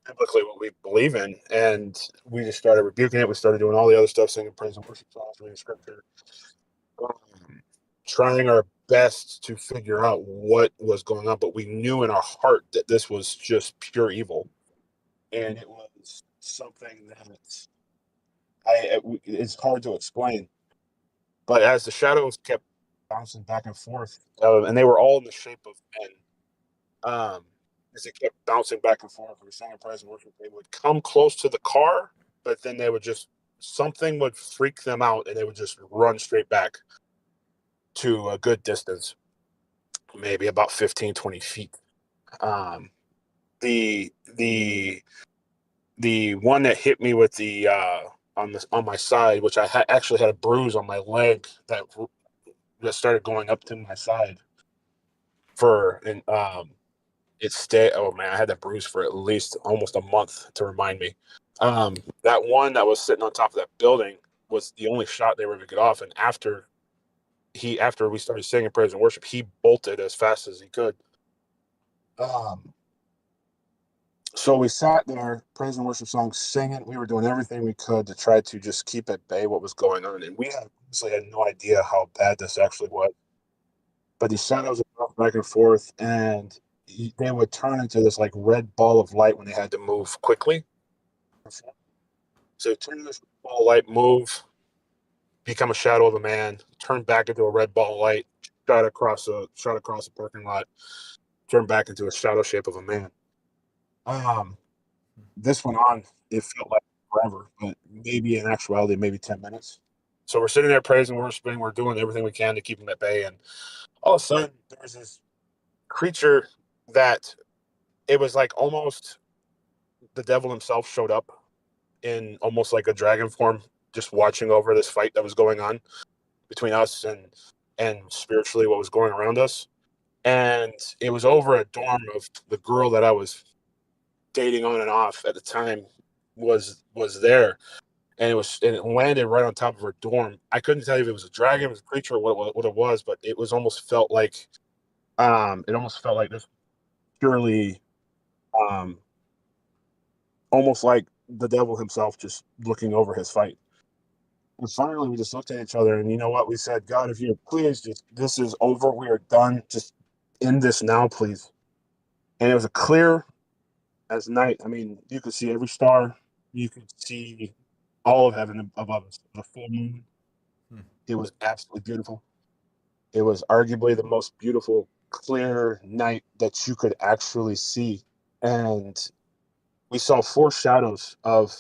S4: biblically what we believe in, and we just started rebuking it. We started doing all the other stuff, singing praise and worship songs, reading scripture, trying our best to figure out what was going on. But we knew in our heart that this was just pure evil, and it was something that it's hard to explain. But as the shadows kept bouncing back and forth, and they were all in the shape of men, as it kept bouncing back and forth, we were singing praise and worship. They would come close to the car, but then they would something would freak them out, and they would just run straight back. to a good distance, maybe about 15, 20 feet. The one that hit me with the on my side, which I actually had a bruise on my leg that started going up to my side it stayed. Oh man, I had that bruise for at least almost a month to remind me. That one that was sitting on top of that building was the only shot they were able to get off, and after we started singing praise and worship, he bolted as fast as he could. So we sat there, praise and worship songs, singing. We were doing everything we could to try to just keep at bay what was going on. And we honestly had no idea how bad this actually was. But these shadows would go back and forth, and they would turn into this like red ball of light when they had to move quickly. So turn this ball of light, move, become a shadow of a man, turn back into a red ball of light, shot across a parking lot, turn back into a shadow shape of a man. This went on, it felt like forever, but maybe in actuality, maybe 10 minutes. So we're sitting there praising, worshiping, we're doing everything we can to keep him at bay. And all of a sudden, there's this creature that it was like almost the devil himself showed up in almost like a dragon form, just watching over this fight that was going on between us and spiritually what was going around us. And it was over a dorm of the girl that I was dating on and off at the time was there, and it landed right on top of her dorm. I couldn't tell you if it was a dragon, it was a creature, or what it was, but it was almost felt like this purely almost like the devil himself just looking over his fight. And finally we just looked at each other, and you know what, we said, God, if you're pleased, this is over, we are done, just end this now, please. And it was a clear as night. I mean, you could see every star. You could see all of heaven above us. The full moon. It was absolutely beautiful. It was arguably the most beautiful, clear night that you could actually see. And we saw 4 shadows of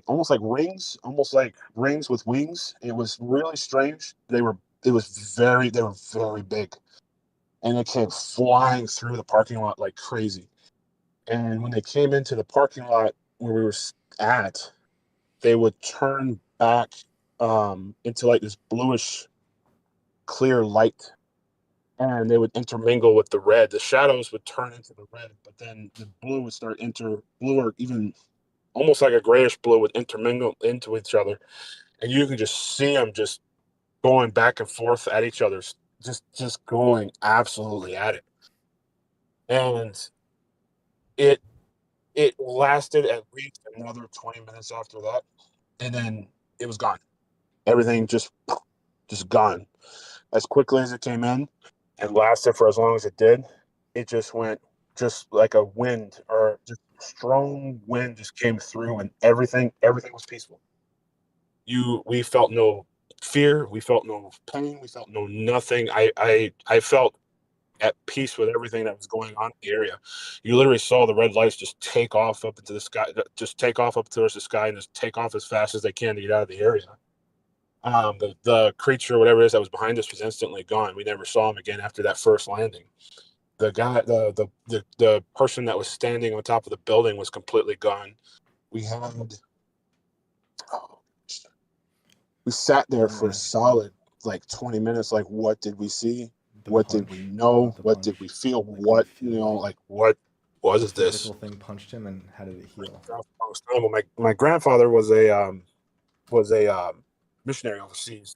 S4: almost like rings with wings. It was really strange. They were very big. And they came flying through the parking lot like crazy. And when they came into the parking lot where we were at, they would turn back into like this bluish clear light, and they would intermingle with the red. The shadows would turn into the red, but then the blue would start blue, or even almost like a grayish blue, would intermingle into each other, and you can just see them just going back and forth at each other, just going absolutely at it. And it lasted at least another 20 minutes after that, and then it was gone. Everything just gone as quickly as it came in, and lasted for as long as it did. It just went just like a wind, or just strong wind just came through, and everything was peaceful. We felt no fear, we felt no pain, we felt no nothing. I felt at peace with everything that was going on in the area. You literally saw the red lights just take off up into the sky, just take off up towards the sky, and just take off as fast as they can to get out of the area. The creature, whatever it is that was behind us, was instantly gone. We never saw him again after that first landing. The guy, the person that was standing on top of the building was completely gone. We sat there for a solid 20 minutes. Like, what did we see? What did we know? What did we feel? What, what was this?
S1: Physical thing punched him, and how did it heal?
S4: My grandfather was a missionary overseas.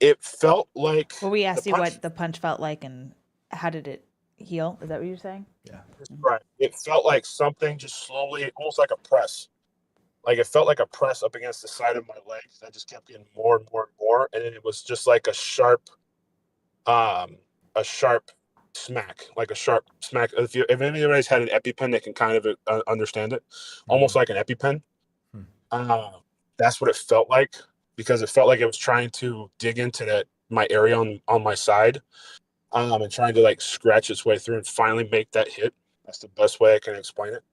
S4: It felt like.
S2: Well, we asked you what the punch felt like and how did it heal? Is that what you're saying?
S1: Yeah.
S4: Right. It felt like something just slowly, almost like a press. Like it felt like a press up against the side of my leg that just kept getting more and more and more, and then it was just like a sharp smack, like a sharp smack. If anybody's had an EpiPen, they can kind of understand it, almost like an EpiPen. That's what it felt like, because it felt like it was trying to dig into my area on my side, and trying to scratch its way through and finally make that hit. That's the best way I can explain it.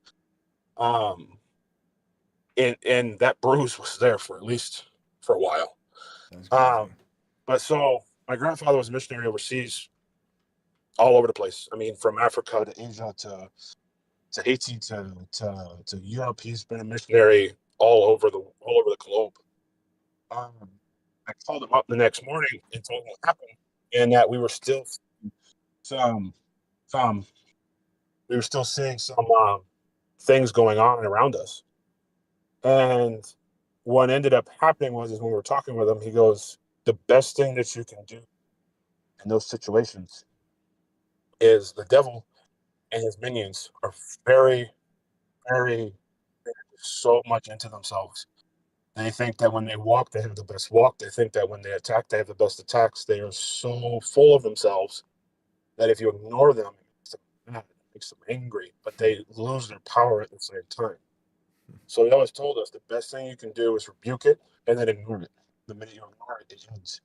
S4: And that bruise was there for at least for a while.
S1: That's crazy.
S4: But so my grandfather was a missionary overseas, all over the place. I mean, from Africa to Asia to Haiti to Europe. He's been a missionary all over the globe. I called him up the next morning and told him what happened, and that we were still some some we were still seeing some things going on around us. And what ended up happening was, is when we were talking with him, he goes, "The best thing that you can do in those situations is the devil and his minions are very, very so much into themselves. They think that when they walk, they have the best walk. They think that when they attack, they have the best attacks. They are so full of themselves that if you ignore them, it makes them mad, it makes them angry, but they lose their power at the same time." So he always told us the best thing you can do is rebuke it and then ignore it. The minute you ignore it, it ends.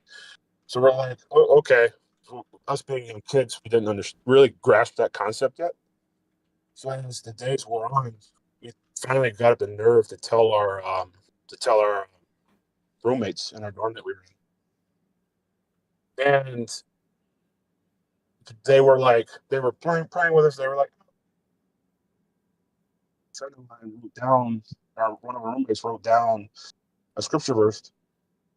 S4: So we're like, oh, okay. So us being young kids, we didn't really grasp that concept yet. So as the days wore on, we finally got up the nerve to tell our roommates in our dorm that we were in. And they were praying with us. They were like, one of our roommates wrote down a scripture verse.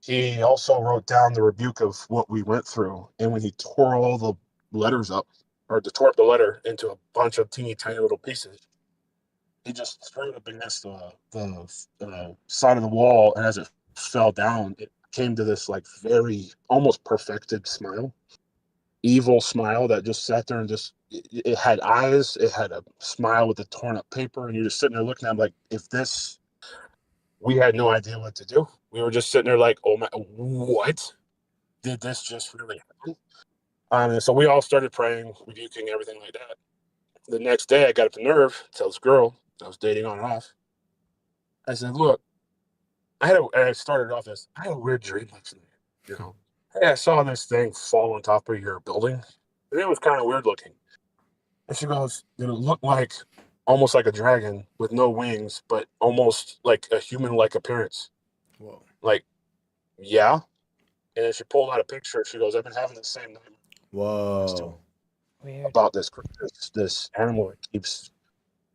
S4: He also wrote down the rebuke of what we went through. And when he tore all the letters up, or tore up the letter into a bunch of teeny tiny little pieces, he just threw it up against the side of the wall. And as it fell down, it came to this like very almost perfected smile, evil smile that just sat there and just, it had eyes, it had a smile with the torn up paper. And you're just sitting there looking at him like, we had no idea what to do. We were just sitting there like, oh my, what? Did this just really happen? And so we all started praying, rebuking, everything like that. The next day, I got up the nerve to tell this girl I was dating on and off. I said, look, I started off as, I had a weird dream last night. You know, hey, I saw this thing fall on top of your building. And it was kind of weird looking. And she goes, did it look like almost like a dragon with no wings, but almost like a human-like appearance?
S1: Whoa.
S4: Like, yeah. And then she pulled out a picture. She goes, I've been having the same nightmare
S1: Whoa.
S2: Weird.
S4: about this animal that keeps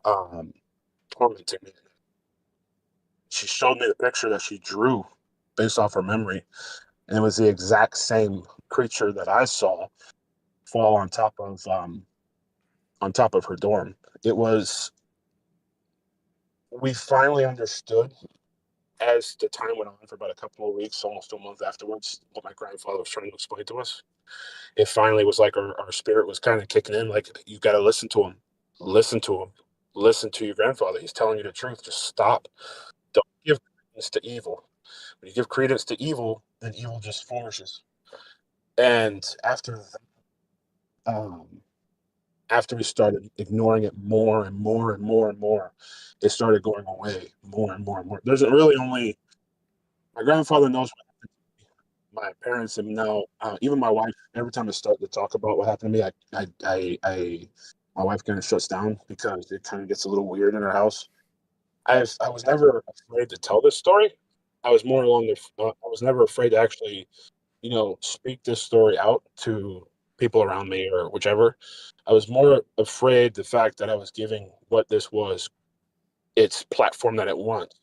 S4: tormenting me. She showed me the picture that she drew based off her memory, and it was the exact same creature that I saw fall on top of her dorm. It was. We finally understood as the time went on for about a couple of weeks, almost a month afterwards, what my grandfather was trying to explain to us. It finally was like our spirit was kind of kicking in, like, you got to listen to him. Listen to him. Listen to your grandfather. He's telling you the truth. Just stop. Don't give credence to evil. When you give credence to evil, then evil just flourishes. And um, after we started ignoring it more and more and more and more, it started going away more and more and more. There's really only my grandfather knows what happened to me, my parents, and now even my wife. Every time I start to talk about what happened to me, my wife kind of shuts down because it kind of gets a little weird in her house. I was never afraid to tell this story. I was more along the. I was never afraid to actually, speak this story out to people around me or whichever. I was more afraid the fact that I was giving what this was its platform that it wants.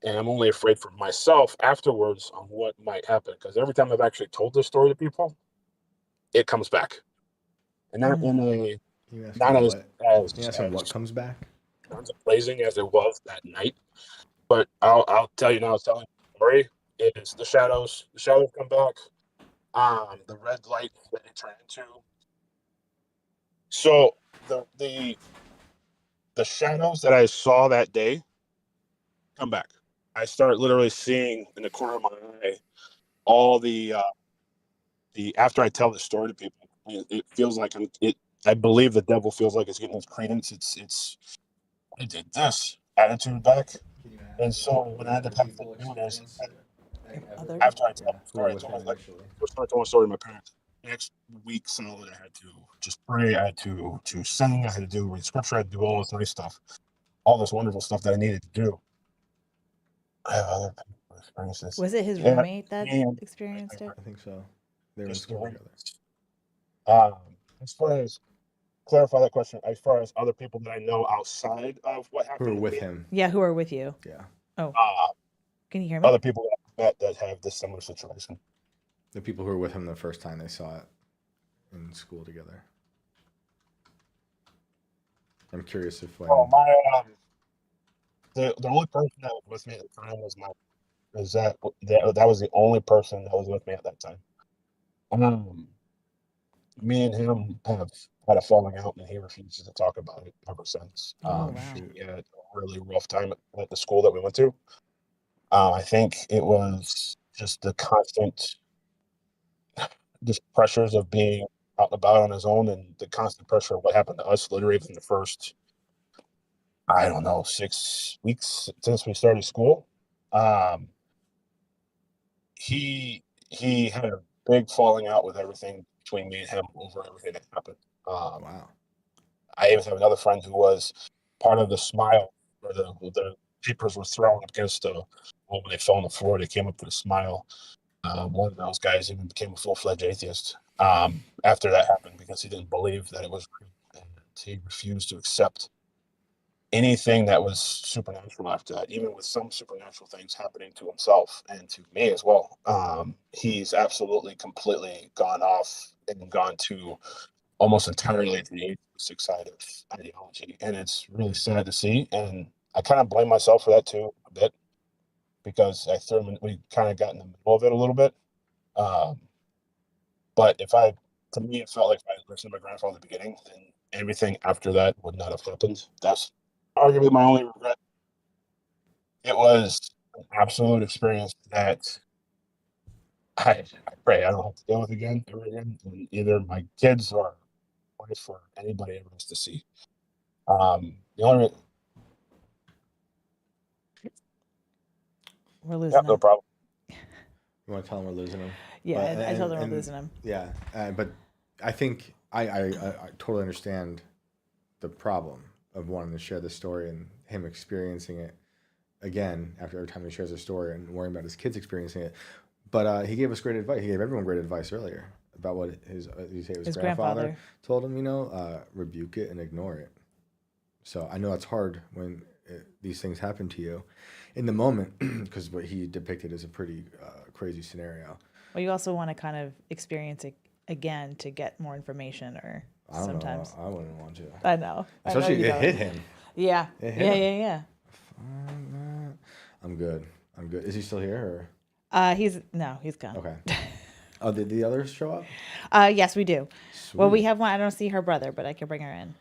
S4: And I'm only afraid for myself afterwards on what might happen. Because every time I've actually told this story to people, it comes back. And not in a
S1: You ask
S4: not
S1: him
S4: as
S1: what?
S4: as
S1: You ask him what comes back?
S4: as blazing as it was that night. But I'll tell you now, it's telling the story. It is the shadows. The shadows come back. The red light that it turned into. So the shadows that I saw that day come back. I start literally seeing in the corner of my eye all the after I tell the story to people, it feels like I believe the devil feels like it's getting its credence. I did this attitude back. And so when I had to come to doing this,
S2: Other.
S4: after I tell the
S1: Who were
S4: story, I
S1: with
S4: told
S1: him
S4: my
S1: initially?
S4: first time I told my story to my parents. Next week solid, I had to just pray. I had to sing. I had to read scripture. I had to do all this nice stuff, all this wonderful stuff that I needed to do. I have other people experiences.
S2: Was it his
S4: Yeah,
S2: roommate that
S4: and
S2: experienced it?
S1: I think so. They were in
S4: just the
S1: school together.
S4: as far as clarify that question, as far as other people that I know outside of what
S1: Who
S4: happened
S1: were
S4: to
S1: with
S4: me,
S1: him?
S2: Yeah, who are with you?
S1: Yeah,
S2: Oh,
S4: uh,
S2: can you hear me?
S4: other people that I met that have this similar situation.
S1: the people who were with him the first time they saw it in school together. I'm curious if when
S4: Oh, my the only person that was with me at the time was that was the only person that was with me at that time. Me and him have had a falling out, and he refuses to talk about it ever since.
S2: Oh, wow.
S4: He had a really rough time at the school that we went to. I think it was just the constant just pressures of being out and about on his own, and the constant pressure of what happened to us literally within the first, I don't know, 6 weeks since we started school. Um, he had a big falling out with everything between me and him over everything that happened.
S1: wow,
S4: I even have another friend who was part of the smile where the papers were thrown against the when they fell on the floor. They came up with a smile. One of those guys even became a full-fledged atheist after that happened because he didn't believe that it was real, and he refused to accept anything that was supernatural after that, even with some supernatural things happening to himself and to me as well. He's absolutely completely gone off and gone to almost entirely to the atheistic side of ideology, and it's really sad to see. And I kind of blame myself for that too a bit because I threw him. We kind of got in the middle of it a little bit. But to me, it felt like if I listened to my grandfather at the beginning, then everything after that would not have happened. That's arguably my only regret. It was an absolute experience that I pray I don't have to deal with again ever again, and either my kids or wife or anybody ever has to see. The only
S2: We're losing
S4: no
S2: him.
S4: problem.
S1: you want to tell him we're losing him?
S2: Yeah,
S1: But-
S2: I told him we're
S1: and-
S2: losing him.
S1: Yeah, but I think I totally understand the problem of wanting to share the story and him experiencing it again after every time he shares a story and worrying about his kids experiencing it. But he gave us great advice. He gave everyone great advice earlier about what his grandfather told him. Rebuke it and ignore it. So I know it's hard when these things happen to you in the moment because what he depicted is a pretty crazy scenario.
S2: Well, you also want to kind of experience it again to get more information, or
S1: I don't
S2: sometimes.
S1: know. I wouldn't want to.
S2: I know.
S1: Especially it hit him.
S2: Yeah.
S1: It hit him.
S2: Yeah.
S1: I'm good. Is he still here?
S2: He's gone.
S1: Or? Okay. Oh, did the others show up?
S2: Yes, we do.
S1: Sweet.
S2: Well, we have one. I don't see her brother, but I can bring her in.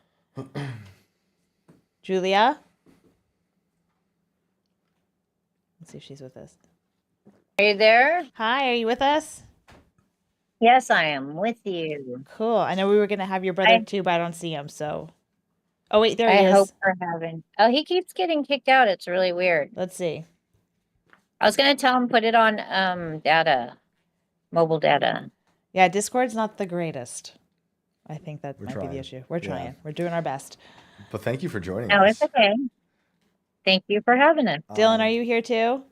S2: Julia? Let's see if she's with us.
S5: Are you there?
S2: Hi, are you with us?
S5: Yes, I am with you.
S2: Cool. I know we were going to have your brother too, but I don't see him, so. Oh, wait, there he
S5: I
S2: is.
S5: hope we're having. Oh, he keeps getting kicked out. It's really weird.
S2: Let's see.
S5: I was gonna tell him put it on mobile data.
S2: Yeah, Discord's not the greatest. I think that might be
S1: trying.
S2: the issue. We're
S1: Yeah.
S2: trying. We're doing our best.
S1: But thank you for joining
S5: No,
S1: us.
S5: it's okay. Thank you for having us.
S2: Dylan, are you here too?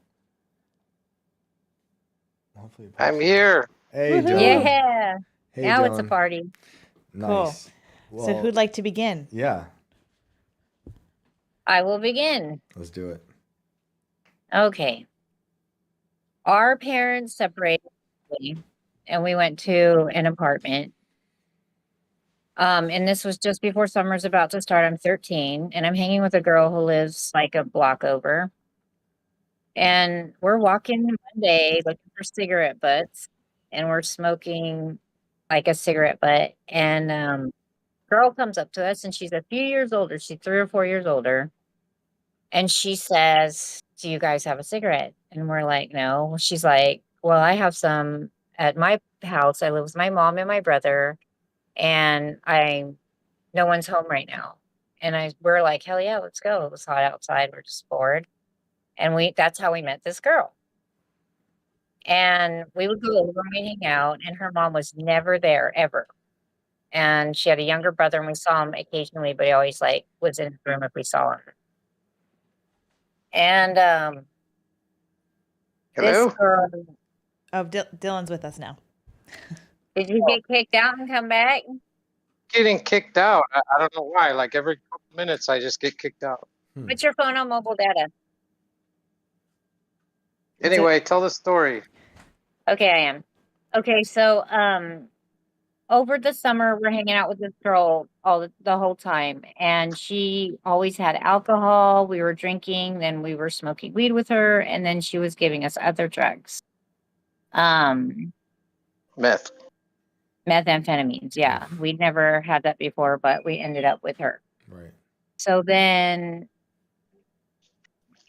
S1: Hopefully it pops
S6: I'm
S1: up.
S6: here.
S1: Hey,
S2: Woohoo.
S1: Dylan.
S5: Yeah.
S1: Hey,
S5: Now
S1: Dylan.
S5: it's a party.
S1: Nice.
S2: Cool. So who'd like to begin?
S1: Yeah,
S5: I will begin.
S1: let's do it.
S5: Okay. Our parents separated and we went to an apartment. And this was just before summer's about to start. I'm 13 and I'm hanging with a girl who lives like a block over. And we're walking one day looking for cigarette butts and we're smoking like a cigarette butt. And girl comes up to us and she's a few years older. She's 3 or 4 years older. And she says, "Do you guys have a cigarette?" And we're like, "No." She's like, "Well, I have some at my house. I live with my mom and my brother, and no one's home right now." And we're like, "Hell yeah, let's go." It was hot outside. We're just bored. And that's how we met this girl. And we would go over and we'd hang out, and her mom was never there ever. And she had a younger brother, and we saw him occasionally, but he always was in his room if we saw him. And
S2: This
S6: Hello?
S5: girl,
S2: oh, Dylan's with us now.
S5: did you get kicked out and come back?
S6: Getting kicked out. I don't know why. Like every couple minutes, I just get kicked out.
S5: Put your phone on mobile data.
S6: Anyway, tell the story.
S5: Okay, I am. Okay, so over the summer we're hanging out with this girl the whole time, and she always had alcohol. We were drinking, then we were smoking weed with her, and then she was giving us other drugs.
S6: Meth.
S5: Methamphetamines, yeah. We'd never had that before, but we ended up with her.
S1: Right.
S5: So then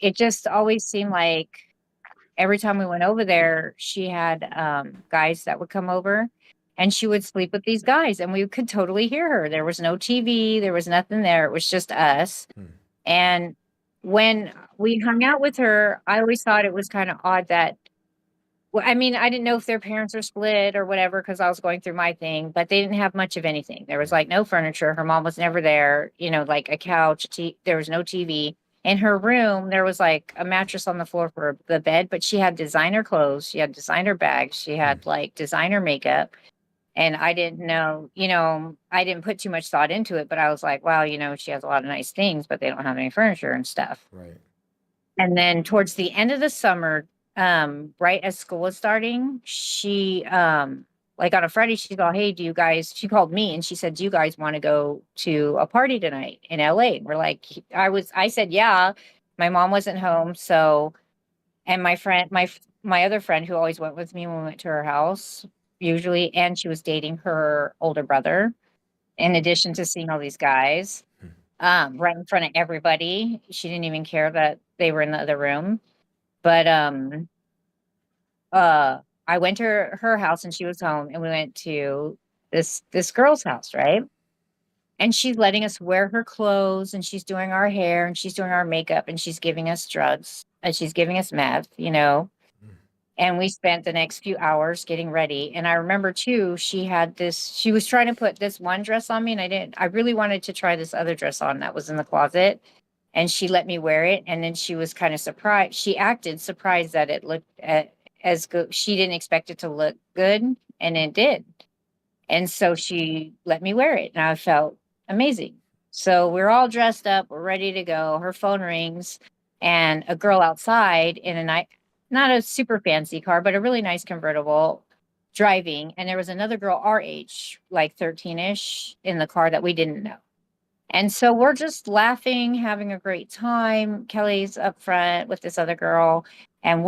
S5: it just always seemed like every time we went over there, she had guys that would come over and she would sleep with these guys and we could totally hear her. There was no TV, there was nothing there. It was just us. And when we hung out with her, I always thought it was kind of odd that, well, I mean, I didn't know if their parents were split or whatever because I was going through my thing, but they didn't have much of anything. There was like no furniture. Her mom was never there, you know, like a couch, there was no TV. In her room, there was like a mattress on the floor for the bed, but she had designer clothes. She had designer bags. She had like designer makeup. And I didn't know, you know, I didn't put too much thought into it, but I was like, wow, you know, she has a lot of nice things, but they don't have any furniture and stuff.
S1: Right.
S5: And then towards the end of the summer, right as school was starting, she, like on a Friday, she thought, hey, she called me and she said, do you guys want to go to a party tonight in LA? We're like, I said, yeah, my mom wasn't home. So, and my friend, my other friend who always went with me when we went to her house, usually, and she was dating her older brother, in addition to seeing all these guys, right in front of everybody. She didn't even care that they were in the other room. But, I went to her house and she was home and we went to this girl's house, right? And she's letting us wear her clothes and she's doing our hair and she's doing our makeup and she's giving us drugs and she's giving us meth, you know. And we spent the next few hours getting ready. And I remember too, she was trying to put this one dress on me and I really wanted to try this other dress on that was in the closet. And she let me wear it. And then she was kind of surprised. She acted surprised that it looked as good. She didn't expect it to look good, and it did. And so she let me wear it, and I felt amazing. So we're all dressed up, we're ready to go. Her phone rings, and a girl outside in not a super fancy car, but a really nice convertible driving. And there was another girl our age, like 13-ish, in the car that we didn't know. And so we're just laughing, having a great time. Kelly's up front with this other girl. And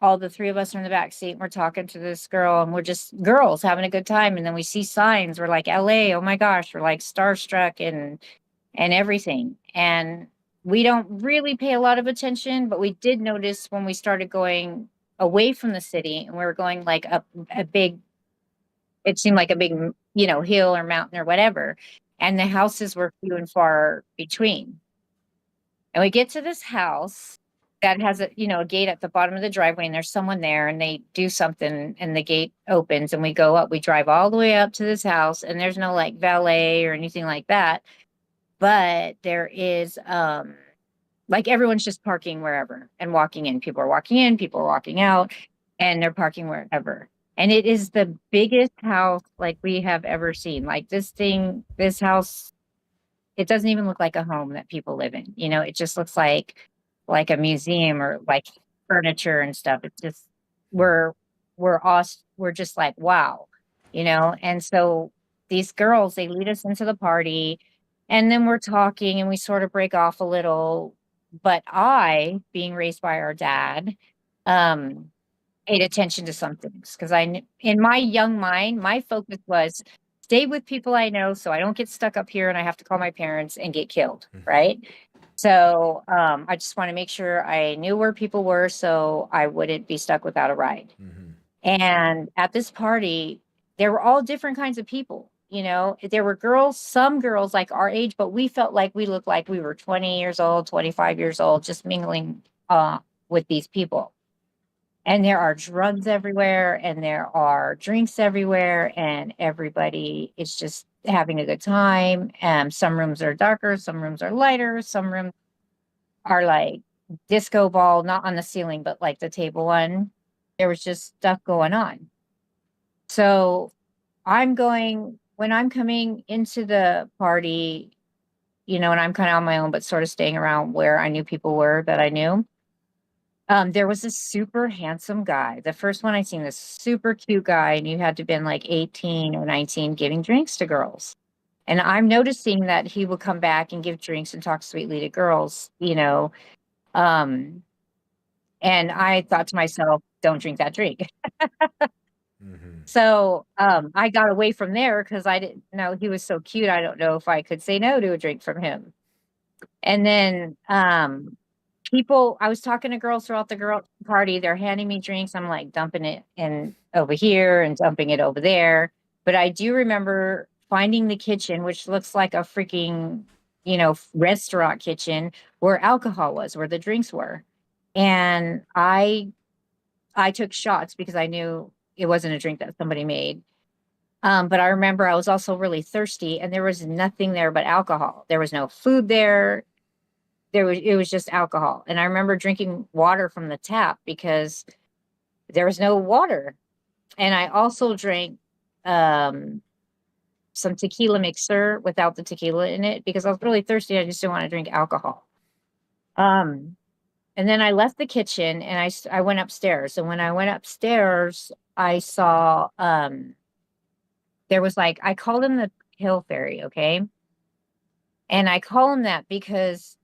S5: all the three of us are in the back seat. And we're talking to this girl and we're just girls having a good time. And then we see signs. We're like, LA, oh my gosh. We're like starstruck and everything. And we don't really pay a lot of attention, but we did notice when we started going away from the city and we were going like up it seemed like a big, you know, hill or mountain or whatever. And the houses were few and far between. And we get to this house that has a gate at the bottom of the driveway, and there's someone there, and they do something, and the gate opens, and we go up. We drive all the way up to this house, and there's no like valet or anything like that. But there is like everyone's just parking wherever and walking in. People are walking in, people are walking out, and they're parking wherever. And it is the biggest house like we have ever seen. Like this house, it doesn't even look like a home that people live in. You know, it just looks like a museum or like furniture and stuff. It's just, we're just like, wow, you know? And so these girls, they lead us into the party and then we're talking and we sort of break off a little. But I, being raised by our dad, paid attention to some things because in my young mind, my focus was stay with people I know so I don't get stuck up here and I have to call my parents and get killed, right? So I just want to make sure I knew where people were so I wouldn't be stuck without a ride. And at this party, there were all different kinds of people. You know, there were some girls like our age, but we felt like we looked like we were 20 years old, 25 years old, just mingling with these people. And there are drugs everywhere and there are drinks everywhere and everybody is just having a good time. Some rooms are darker, some rooms are lighter, some rooms are like disco ball, not on the ceiling, but like the table one. there was just stuff going on. So when I'm coming into the party, you know, and I'm kind of on my own, but sort of staying around where I knew people were that I knew. There was this super handsome guy. The first one I seen, this super cute guy, and you had to been like 18 or 19 giving drinks to girls. And I'm noticing that he would come back and give drinks and talk sweetly to girls, you know. And I thought to myself, don't drink that drink. So I got away from there because I didn't know he was so cute. I don't know if I could say no to a drink from him. And then I was talking to girls throughout the girl party. They're handing me drinks. I'm like dumping it in over here and dumping it over there. But I do remember finding the kitchen, which looks like a freaking, you know, restaurant kitchen where alcohol was, where the drinks were. And I took shots because I knew it wasn't a drink that somebody made. But I remember I was also really thirsty and there was nothing there but alcohol. There was no food there. It was just alcohol. And I remember drinking water from the tap because there was no water. And I also drank some tequila mixer without the tequila in it because I was really thirsty. I just didn't want to drink alcohol. And then I left the kitchen and I went upstairs. And when I went upstairs, I saw there was like, I called him the Hill Fairy, okay? And I call him that because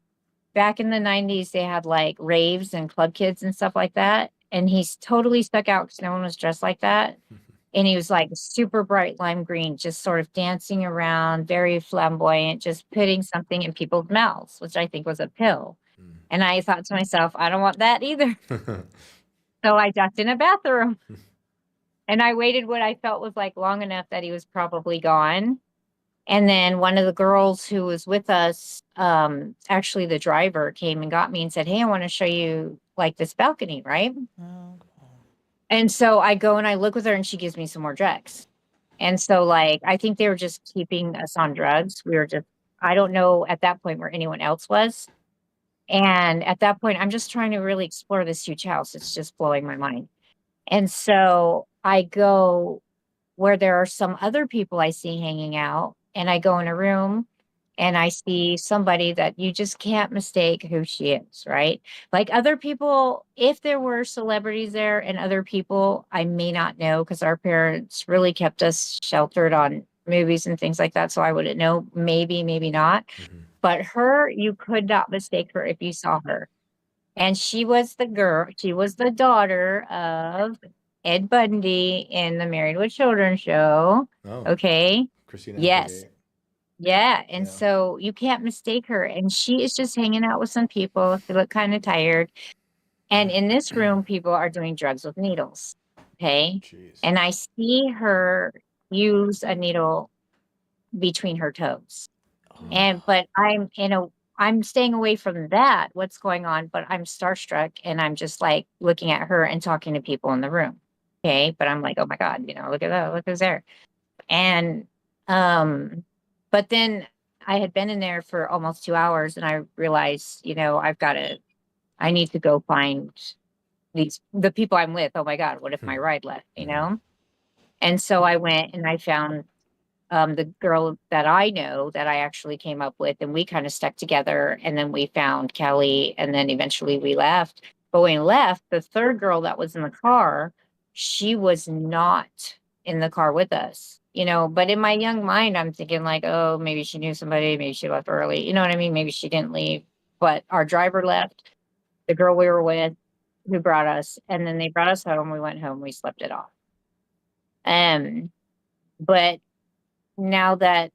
S5: back in the 90s, they had like raves and club kids and stuff like that. And he's totally stuck out because no one was dressed like that. And he was like super bright lime green, just sort of dancing around, very flamboyant, just putting something in people's mouths, which I think was a pill. And I thought to myself, I don't want that either. So I ducked in a bathroom. And I waited what I felt was like long enough that he was probably gone. And then one of the girls who was with us, actually the driver came and got me and said, hey, I want to show you like this balcony, right? And so I go and I look with her and she gives me some more drugs. And so like, I think they were just keeping us on drugs. I don't know at that point where anyone else was. And at that point, I'm just trying to really explore this huge house. It's just blowing my mind. And so I go where there are some other people I see hanging out, and I go in a room and I see somebody that you just can't mistake who she is, right? Like other people, if there were celebrities there and other people, I may not know because our parents really kept us sheltered on movies and things like that. So I wouldn't know, maybe, maybe not. But her, you could not mistake her if you saw her. And she was the daughter of Ed Bundy in the Married with Children show.
S1: Oh,
S5: Okay.
S1: Christina
S5: Yes.
S1: Applegate.
S5: Yeah. And
S1: Yeah.
S5: so you can't mistake her. And she is just hanging out with some people. They look kind of tired. And in this room, people are doing drugs with needles. Okay.
S1: Jeez.
S5: And I see her use a needle between her toes. But I'm staying away from that, what's going on, but I'm starstruck and I'm just like looking at her and talking to people in the room. Okay. But I'm like, oh my God, you know, look at that, look who's there. And, but then I had been in there for almost 2 hours and I realized, you know, I need to go find the people I'm with. Oh my God, what if my ride left, you know? And so I went and I found the girl that I know that I actually came up with, and we kind of stuck together. And then we found Kelly, and then eventually we left. But when we left, the third girl that was in the car, she was not in the car with us, you know. But in my young mind, I'm thinking like, oh, maybe she knew somebody, maybe she left early, you know what I mean? Maybe she didn't leave. But our driver left, the girl we were with, who brought us, and then they brought us home. We went home, we slept it off. But now that,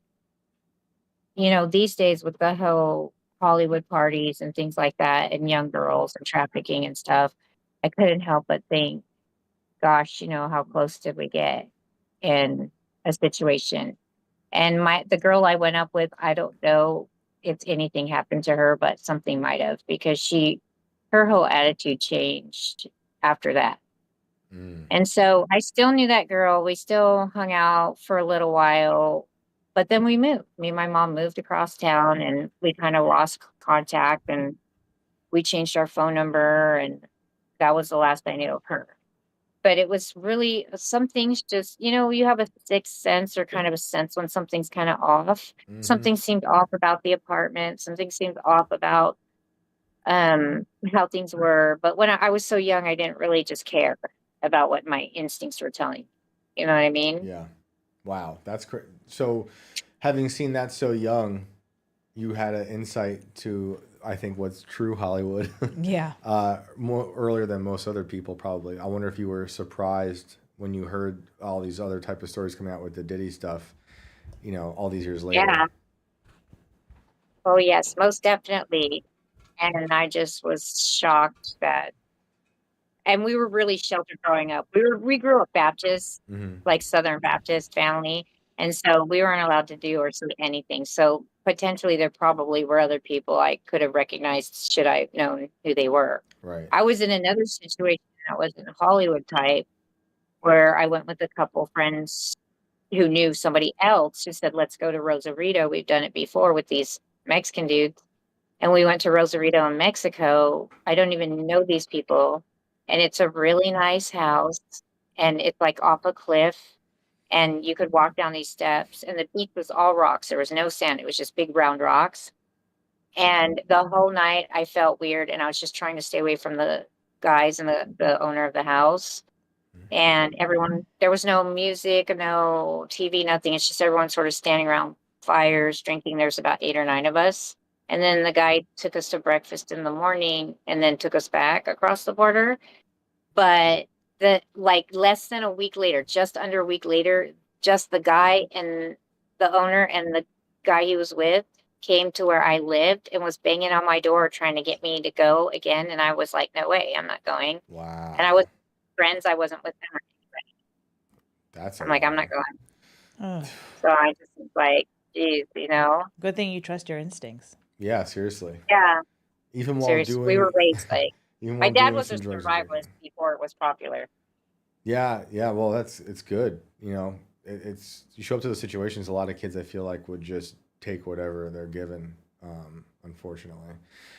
S5: you know, these days with the whole Hollywood parties and things like that and young girls and trafficking and stuff, I couldn't help but think, gosh, you know, how close did we get in a situation? And the girl I went up with, I don't know if anything happened to her, but something might have, because her whole attitude changed after that. And so I still knew that girl. We still hung out for a little while, but then we moved. Me and my mom moved across town and we kind of lost contact and we changed our phone number. And that was the last I knew of her. but it was really some things just, you have a sixth sense or kind of a sense when something's kind of off.
S1: Mm-hmm.
S5: Something seemed off about the apartment. Something seemed off about how things were. But when I was so young, I didn't really just care about what my instincts were telling me. You know what I mean?
S1: Yeah. Wow. That's crazy. So having seen that so young, you had an insight to, I think, what's true Hollywood.
S2: Yeah.
S1: More earlier than most other people, probably. I wonder if you were surprised when you heard all these other type of stories coming out with the Diddy stuff, all these years later.
S5: Yeah. Oh, yes, most definitely. And I just was shocked and we were really sheltered growing up. We grew up Baptist,
S1: Mm-hmm.
S5: like Southern Baptist family. And so we weren't allowed to do or see anything. So potentially there probably were other people I could have recognized should I have known who they were.
S1: Right.
S5: I was in another situation that wasn't Hollywood type where I went with a couple friends who knew somebody else who said, let's go to Rosarito. We've done it before with these Mexican dudes. And we went to Rosarito in Mexico. I don't even know these people. And it's a really nice house. And it's like off a cliff. And you could walk down these steps. And the beach was all rocks. There was no sand. It was just big round rocks. And the whole night I felt weird. And I was just trying to stay away from the guys and the owner of the house. And everyone, there was no music, no TV, nothing. It's just everyone sort of standing around fires, drinking. There's about 8 or 9 of us. And then the guy took us to breakfast in the morning and then took us back across the border. But less than a week later, just under a week later, just the guy and the owner and the guy he was with came to where I lived and was banging on my door trying to get me to go again. And I was like, no way, I'm not going.
S1: Wow.
S5: And I was friends. I wasn't with them.
S1: That's
S5: I'm like, I'm not going.
S2: Oh,
S5: So I just was like, geez,
S2: good thing you trust your instincts.
S1: Yeah, seriously.
S5: Yeah,
S1: Even while
S5: seriously.
S1: doing,
S5: We were raised like,
S1: even
S5: my
S1: while
S5: dad
S1: doing
S5: was a
S1: some drugs.
S5: survivalist before it was popular.
S1: Yeah, yeah. Well, it's good. It's you show up to those situations. A lot of kids, I feel like, would just take whatever they're given. Unfortunately,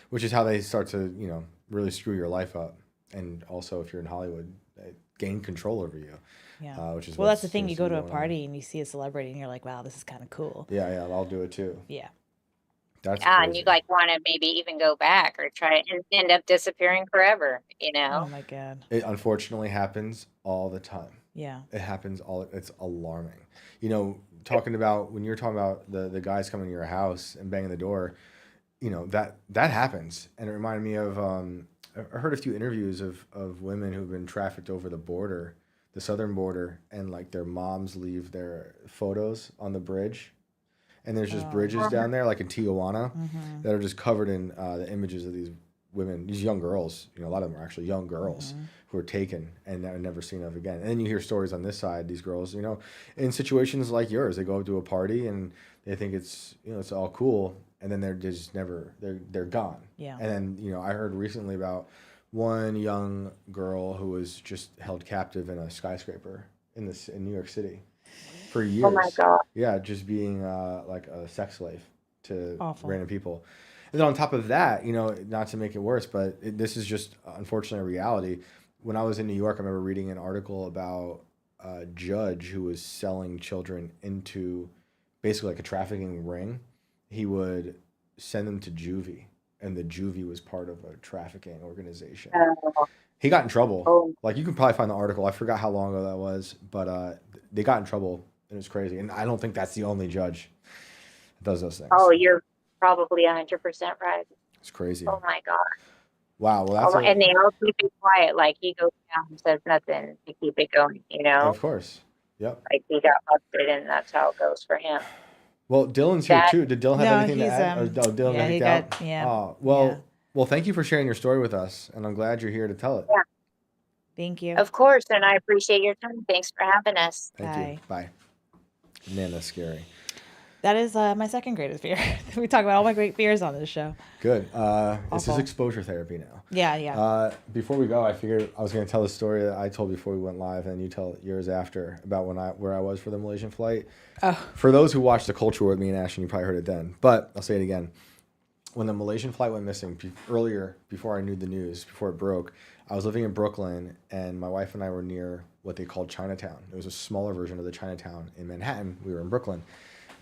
S1: which is how they start to really screw your life up. And also, if you're in Hollywood, they gain control over you.
S2: Yeah.
S1: Which is
S2: Well, that's the
S1: what
S2: thing.
S1: seems
S2: You
S1: to
S2: go
S1: be
S2: to a
S1: going on.
S2: party and you see a celebrity and you're like, wow, this is kind of cool.
S1: Yeah, yeah. I'll do it too.
S2: Yeah.
S1: That's
S5: Yeah, and
S1: crazy.
S5: you like want to maybe even go back or try it and end up disappearing forever,
S2: Oh my God.
S1: It unfortunately happens all the time.
S2: Yeah.
S1: It happens it's alarming. Talking about when you're talking about the guys coming to your house and banging the door, that happens. And it reminded me of I heard a few interviews of women who've been trafficked over the border, the southern border, and like their moms leave their photos on the bridge. And there's just bridges down there, like in Tijuana, that are just covered in the images of these women, these young girls. A lot of them are actually young girls who are taken and are never seen of again. And then you hear stories on this side, these girls, in situations like yours. They go to a party and they think it's all cool, and then they're just never they're gone.
S2: Yeah.
S1: And then I heard recently about one young girl who was just held captive in a skyscraper in New York City for years.
S5: Oh my God.
S1: Yeah, just being like a sex slave to
S2: Awful.
S1: random people. And then on top of that, not to make it worse, but this is just unfortunately a reality. When I was in New York, I remember reading an article about a judge who was selling children into basically like a trafficking ring. He would send them to juvie, and the juvie was part of a trafficking organization. He got in trouble.
S5: Oh.
S1: Like, you can probably find the article. I forgot how long ago that was, but they got in trouble, and it was crazy. And I don't think that's the only judge that does those things.
S5: Oh, you're probably 100% right.
S1: It's crazy.
S5: Oh my God.
S1: Wow. Well, that's
S5: And they all keep it quiet. Like he goes down and says nothing to keep it going,
S1: of course. Yep.
S5: Like he got busted and that's how it goes for him.
S1: Well, Dylan's here too. Did Dylan have
S2: No,
S1: anything to
S2: he's,
S1: add? Dylan
S2: yeah, he
S1: got
S2: got- yeah.
S1: Oh, well,
S2: Yeah.
S1: well, thank you for sharing your story with us, and I'm glad you're here to tell it.
S5: Yeah.
S2: Thank you.
S5: Of course, and I appreciate your time. Thanks for having us.
S1: Thank you. Bye. Man, that's scary.
S2: That is my second greatest fear. We talk about all my great fears on this show.
S1: Good. This is
S2: Awful.
S1: exposure therapy now.
S2: Yeah, yeah.
S1: Before we go, I figured I was going to tell the story that I told before we went live, and you tell yours after about where I was for the Malaysian flight.
S2: Oh.
S1: For those who watched The Culture with me and Ashton, you probably heard it then, but I'll say it again. When the Malaysian flight went missing before I knew the news, before it broke, I was living in Brooklyn, and my wife and I were near what they called Chinatown. It was a smaller version of the Chinatown in Manhattan. We were in Brooklyn.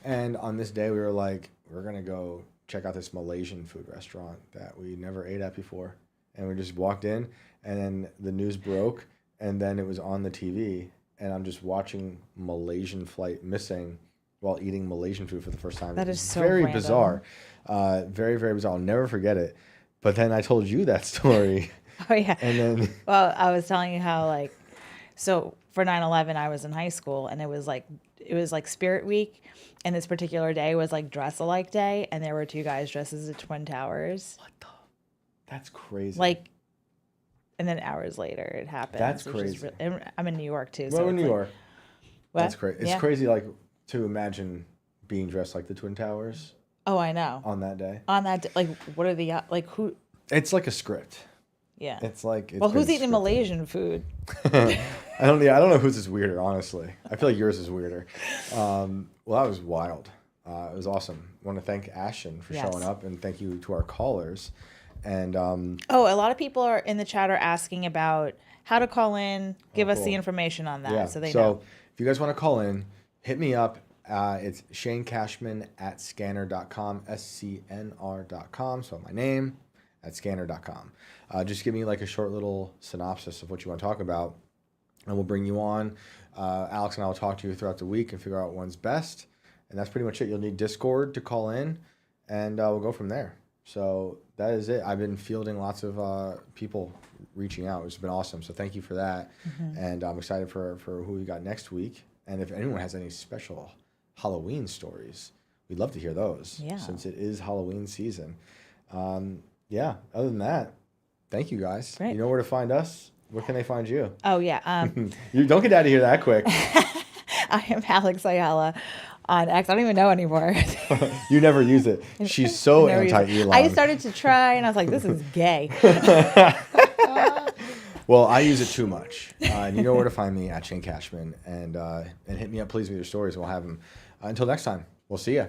S1: And on this day, we were like, we're going to go check out this Malaysian food restaurant that we never ate at before. And we just walked in, and then the news broke, and then it was on the TV, and I'm just watching Malaysian flight missing while eating Malaysian food for the first time.
S2: That
S1: It
S2: is
S1: was
S2: so
S1: very
S2: random.
S1: bizarre. Very, very bizarre. I'll never forget it. But then I told you that story.
S2: Oh yeah.
S1: And then
S2: Well, I was telling you how like, so for 9/11, I was in high school, and it was like Spirit Week, and this particular day was like dress-alike day, and there were two guys dressed as the Twin Towers.
S1: that's crazy.
S2: Like, and then hours later it happened.
S1: That's
S2: which is
S1: crazy.
S2: and I'm in New York too.
S1: well,
S2: so
S1: in
S2: it's
S1: New
S2: like-
S1: York.
S2: What?
S1: That's crazy. It's
S2: Yeah.
S1: crazy, like, to imagine being dressed like the Twin Towers
S2: Oh, I know.
S1: on that day.
S2: On that, like, what are the like who?
S1: It's like a script.
S2: Yeah.
S1: It's like
S2: Well, who's
S1: been
S2: eating
S1: scripted.
S2: Malaysian food?
S1: I don't know whose is weirder, honestly. I feel like yours is weirder. Well, that was wild. It was awesome. I want to thank Ashton for
S2: Yes.
S1: showing up, and thank you to our callers. And
S2: Oh, a lot of people are in the chat are asking about how to call in. Give us the
S1: cool.
S2: information on that,
S1: yeah,
S2: so they know.
S1: if you guys want to call in, hit me up. It's Shane Cashman at scanner.com, SCNR.com. So my name at scanner.com. Just give me like a short little synopsis of what you want to talk about, and we'll bring you on. Alex and I will talk to you throughout the week and figure out one's best. And that's pretty much it. You'll need Discord to call in, and we'll go from there. So that is it. I've been fielding lots of people reaching out. It's been awesome. So thank you for that. And I'm excited for who we got next week. And if anyone has any special Halloween stories, we'd love to hear those.
S2: Yeah.
S1: Since it is Halloween season. Yeah. Other than that, thank you guys.
S2: Great.
S1: You know where to find us. Where can they find you?
S2: Oh yeah.
S1: You don't get out of here that quick.
S2: I am Alex Ayala on X. I don't even know anymore.
S1: You never use it. She's so
S2: Never use it.
S1: anti-Elon.
S2: I started to try, and I was like, "This is gay."
S1: Well, I use it too much. And you know where to find me at Shane Cashman. And hit me up, please, with your stories. We'll have them. Until next time, we'll see ya.